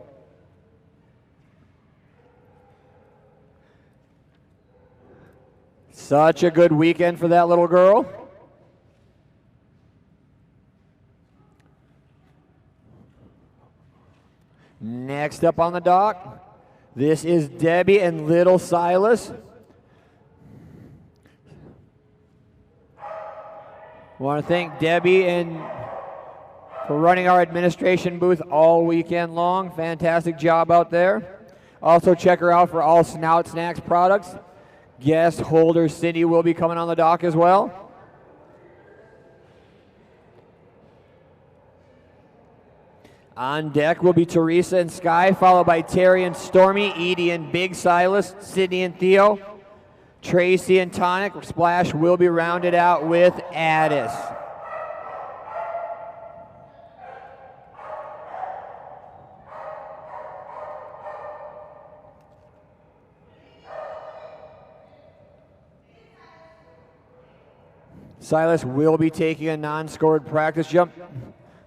Such a good weekend for that little girl. Next up on the dock, this is Debbie and little Silas. I want to thank Debbie for running our administration booth all weekend long. Fantastic job out there. Also check her out for all Snout Snacks products. Guest holder Cindy will be coming on the dock as well. On deck will be Teresa and Sky, followed by Terry and Stormy, Edie and Big Silas, Sydney and Theo, Tracy and Tonic. Splash will be rounded out with Addis. Silas will be taking a non-scored practice jump.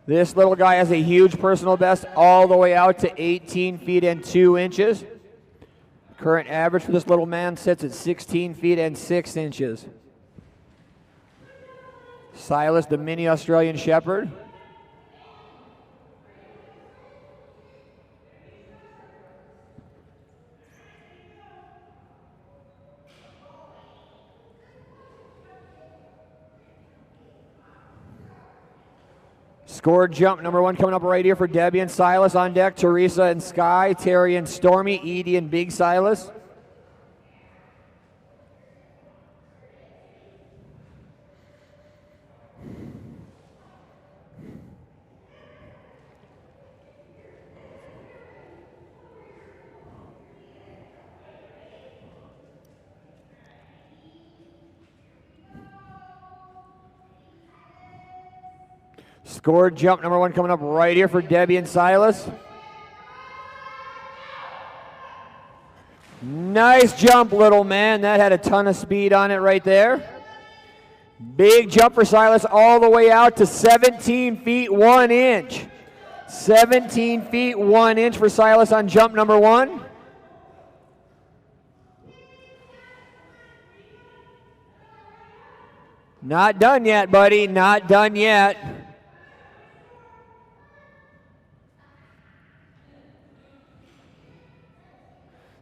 This little guy has a huge personal best all the way out to 18 feet and 2 inches. Current average for this little man sits at 16 feet and 6 inches. Silas, the mini Australian Shepherd. Scored jump number 1 coming up right here for Debbie and Silas. On deck, Teresa and Sky, Terry and Stormy, Edie and Big Silas. Scored jump number 1 coming up right here for Debbie and Silas. Nice jump, little man. That had a ton of speed on it right there. Big jump for Silas all the way out to 17 feet 1 inch. 17 feet 1 inch for Silas on jump number 1. Not done yet, buddy. Not done yet.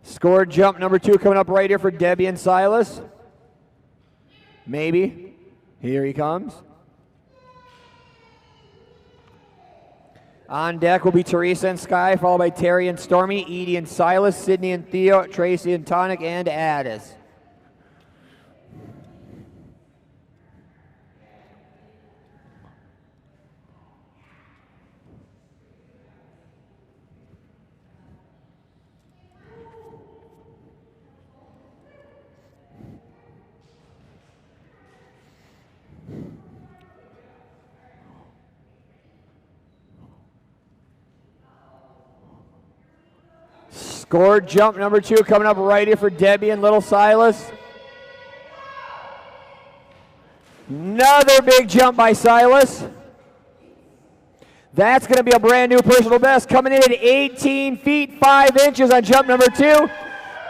Scored jump number 2 coming up right here for Debbie and Silas. Maybe. Here he comes. On deck will be Teresa and Sky, followed by Terry and Stormy, Edie and Silas, Sydney and Theo, Tracy and Tonic, and Addis. Scored jump number 2 coming up right here for Debbie and little Silas. Another big jump by Silas. That's going to be a brand new personal best, coming in at 18 feet 5 inches on jump number 2.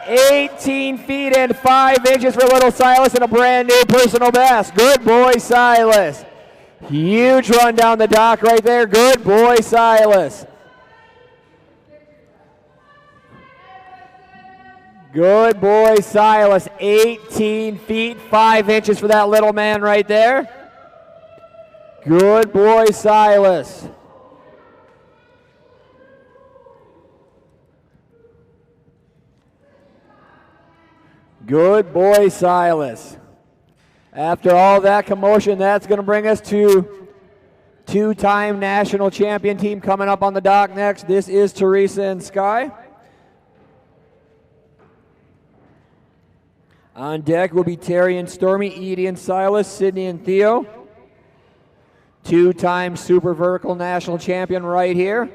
18 feet and 5 inches for little Silas and a brand new personal best. Good boy, Silas. Huge run down the dock right there. Good boy, Silas. Good boy, Silas. 18 feet 5 inches for that little man right there. Good boy, Silas. Good boy, Silas. After all that commotion, that's going to bring us to two-time national champion team coming up on the dock next. This is Teresa and Sky. On deck will be Terry and Stormy, Edie and Silas, Sydney and Theo. Two-time super vertical national champion right here.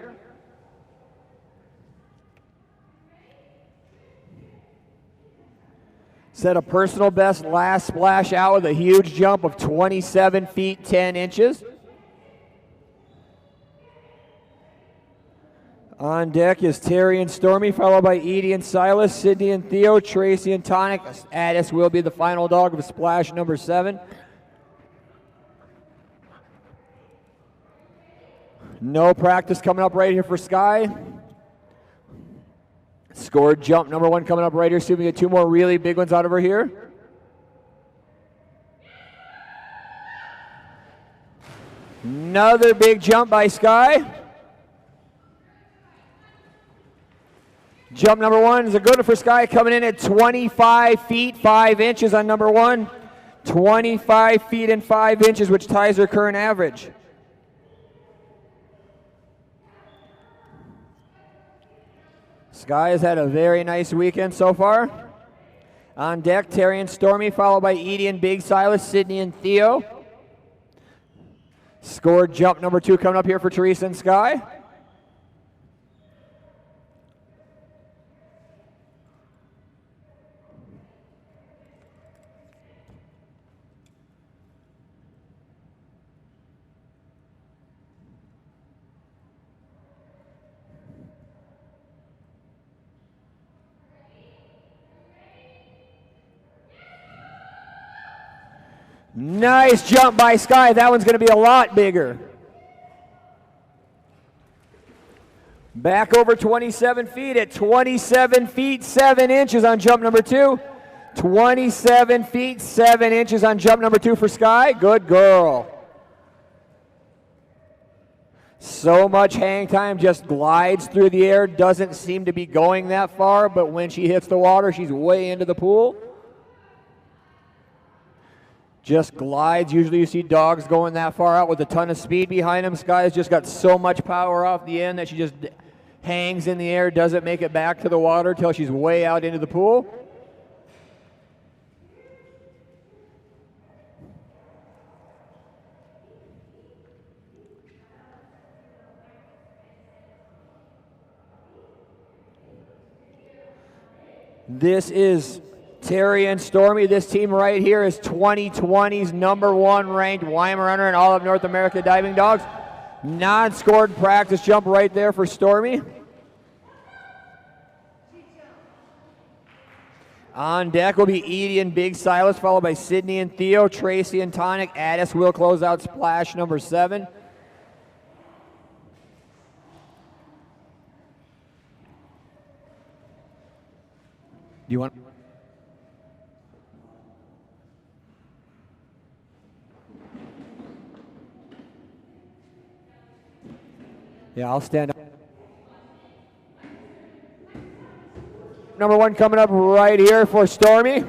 Set a personal best last splash out with a huge jump of 27 feet 10 inches. On deck is Terry and Stormy, followed by Edie and Silas, Sydney and Theo, Tracy and Tonic. Addis will be the final dog of splash number 7. No practice coming up right here for Sky. Scored jump number 1 coming up right here. So we get 2 more really big ones out of her here. Another big jump by Sky. Jump number 1 is a good one for Sky, coming in at 25 feet 5 inches on number 1. 25 feet and 5 inches, which ties her current average. Sky has had a very nice weekend so far. On deck, Terry and Stormy, followed by Edie and Big Silas, Sydney and Theo. Scored jump number 2 coming up here for Teresa and Sky. Nice jump by Sky. That one's going to be a lot bigger. Back over 27 feet at 27 feet 7 inches on jump number 2. 27 feet 7 inches on jump number 2 for Sky. Good girl. So much hang time, just glides through the air. Doesn't seem to be going that far, but when she hits the water, she's way into the pool. Just glides. Usually you see dogs going that far out with a ton of speed behind them. Sky's just got so much power off the end that she just hangs in the air, doesn't make it back to the water till she's way out into the pool. This is Terry and Stormy. This team right here is 2020's #1 ranked Weimaraner in all of North America diving dogs. Non-scored practice jump right there for Stormy. On deck will be Edie and Big Silas, followed by Sydney and Theo, Tracy and Tonic. Addis will close out splash number 7. Do you want? Yeah, I'll stand up. #1 coming up right here for Stormy.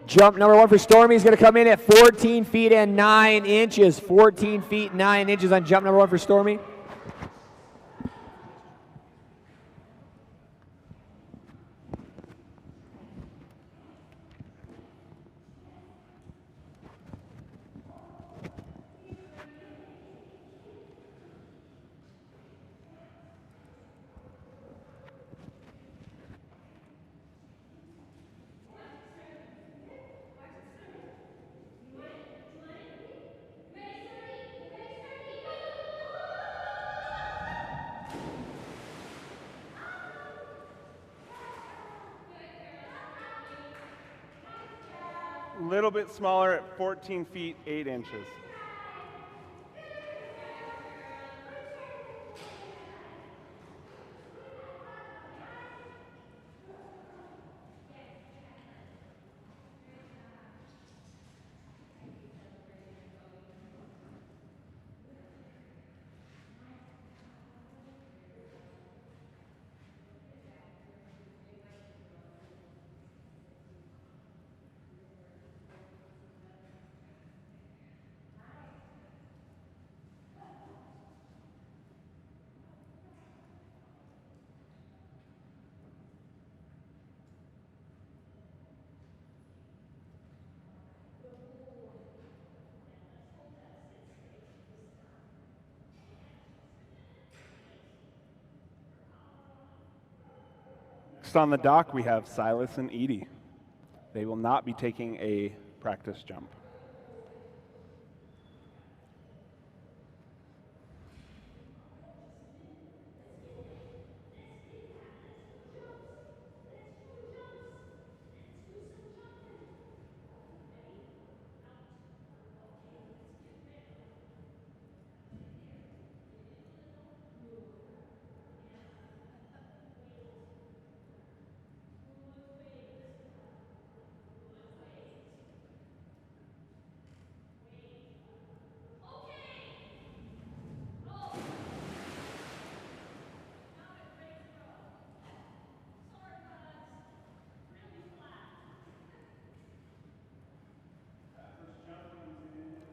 Jump #1 for Stormy is going to come in at 14 feet and 9 inches. 14 feet 9 inches on jump #1 for Stormy. A little bit smaller at 14 feet, 8 inches. Next on the dock, we have Silas and Edie. They will not be taking a practice jump.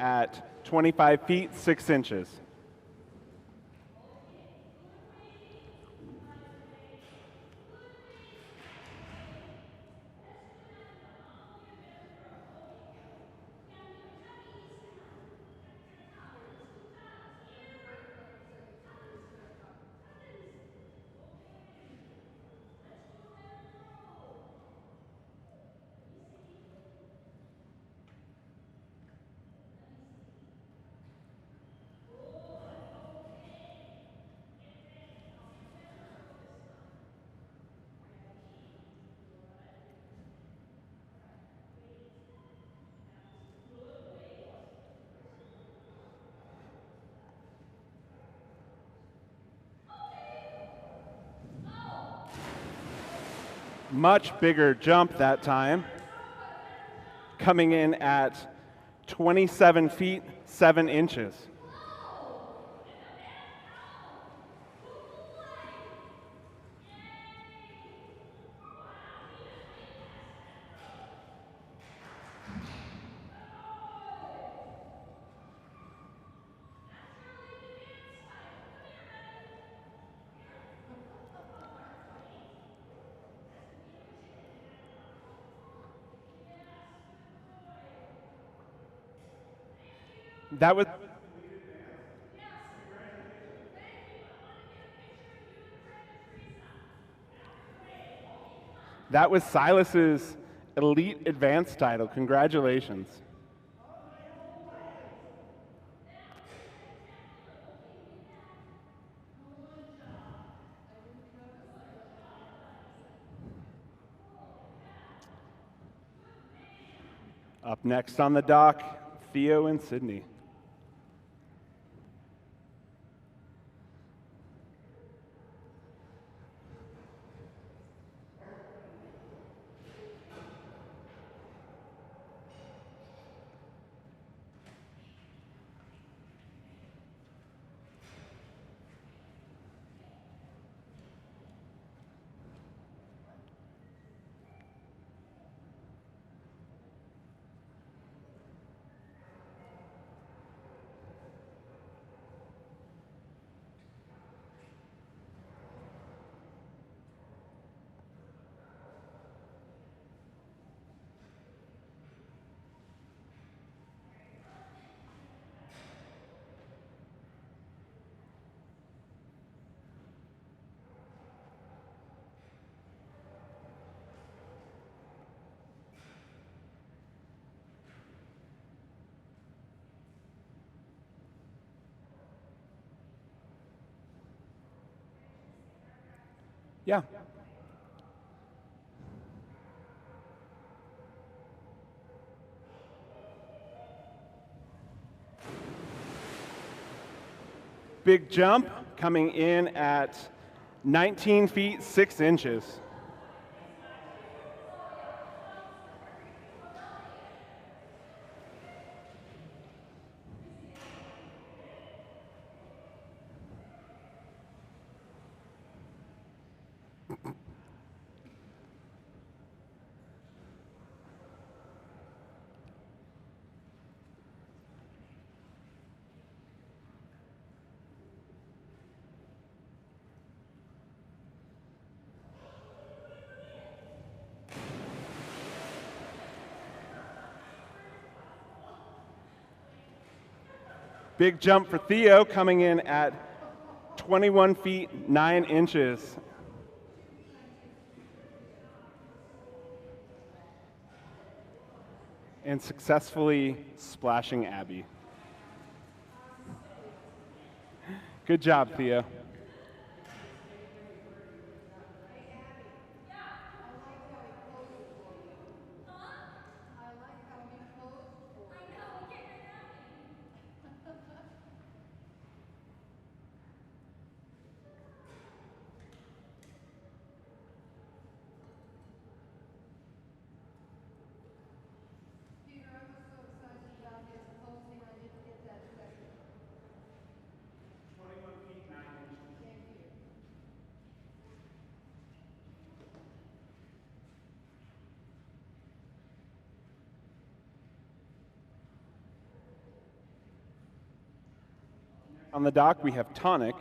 At 25 feet, 6 inches. Much bigger jump that time, coming in at 27 feet, 7 inches. That was Silas's Elite Advanced title. Congratulations. Up next on the dock, Theo and Sydney. Yeah. big jump coming in at 19 feet 6 inches. Big jump for Theo coming in at 21 feet 9 inches. And successfully splashing Abby. Good job, Theo. On the dock, we have Tonic.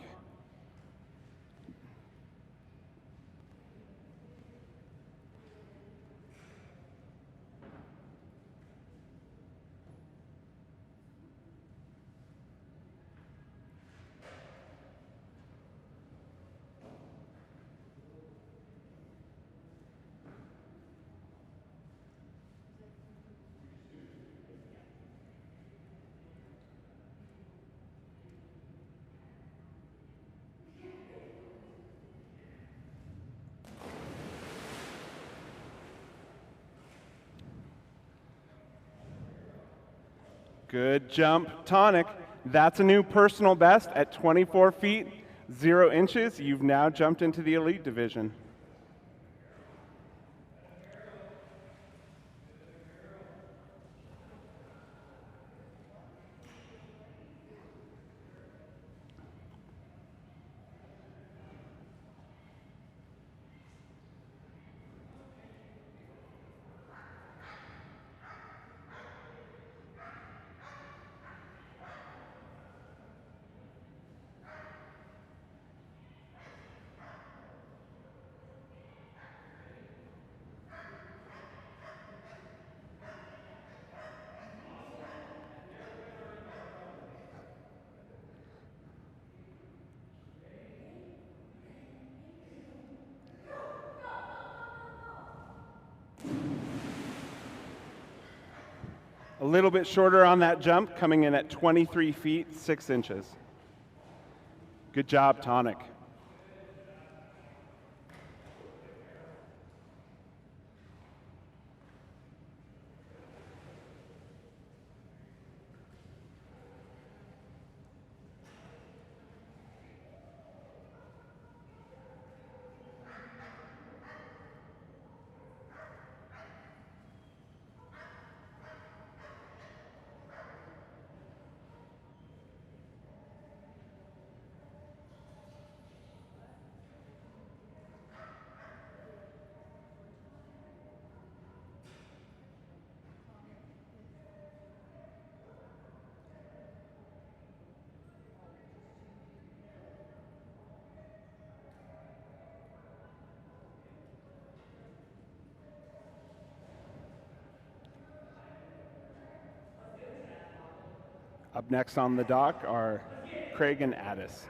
Good jump, Tonic. That's a new personal best at 24 feet 0 inches. You've now jumped into the elite division. A little bit shorter on that jump, coming in at 23 feet 6 inches. Good job, Tonic. Up next on the dock are Craig and Addis.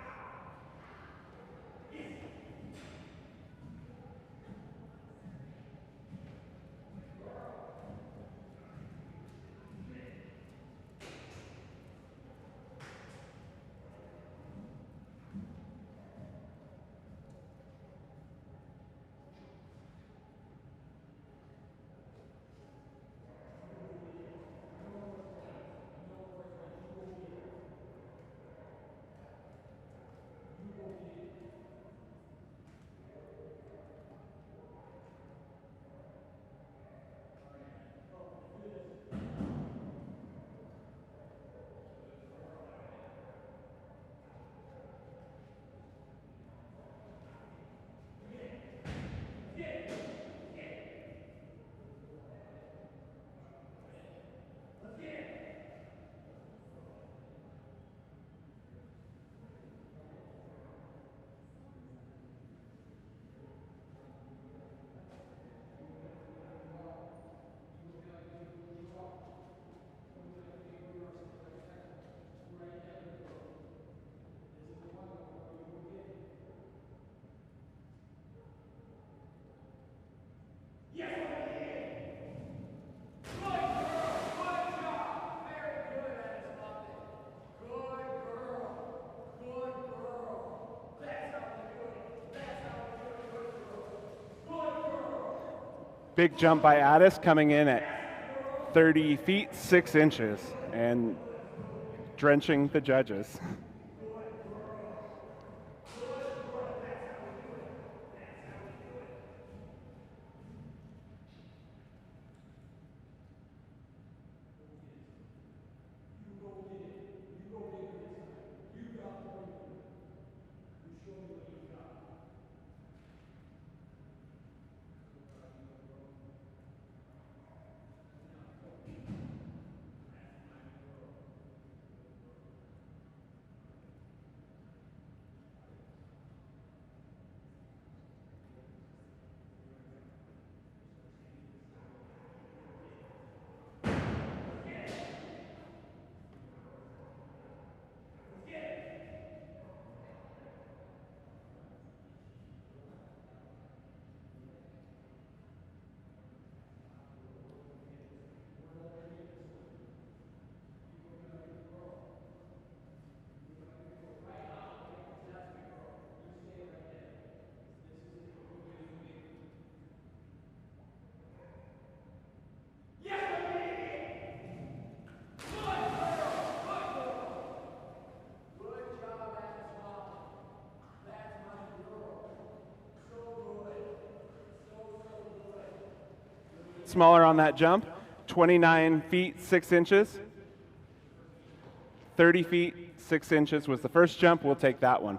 Big jump by Addis, coming in at 30 feet 6 inches and drenching the judges. Smaller on that jump, 29 feet 6 inches. 30 feet 6 inches was the first jump. We'll take that one.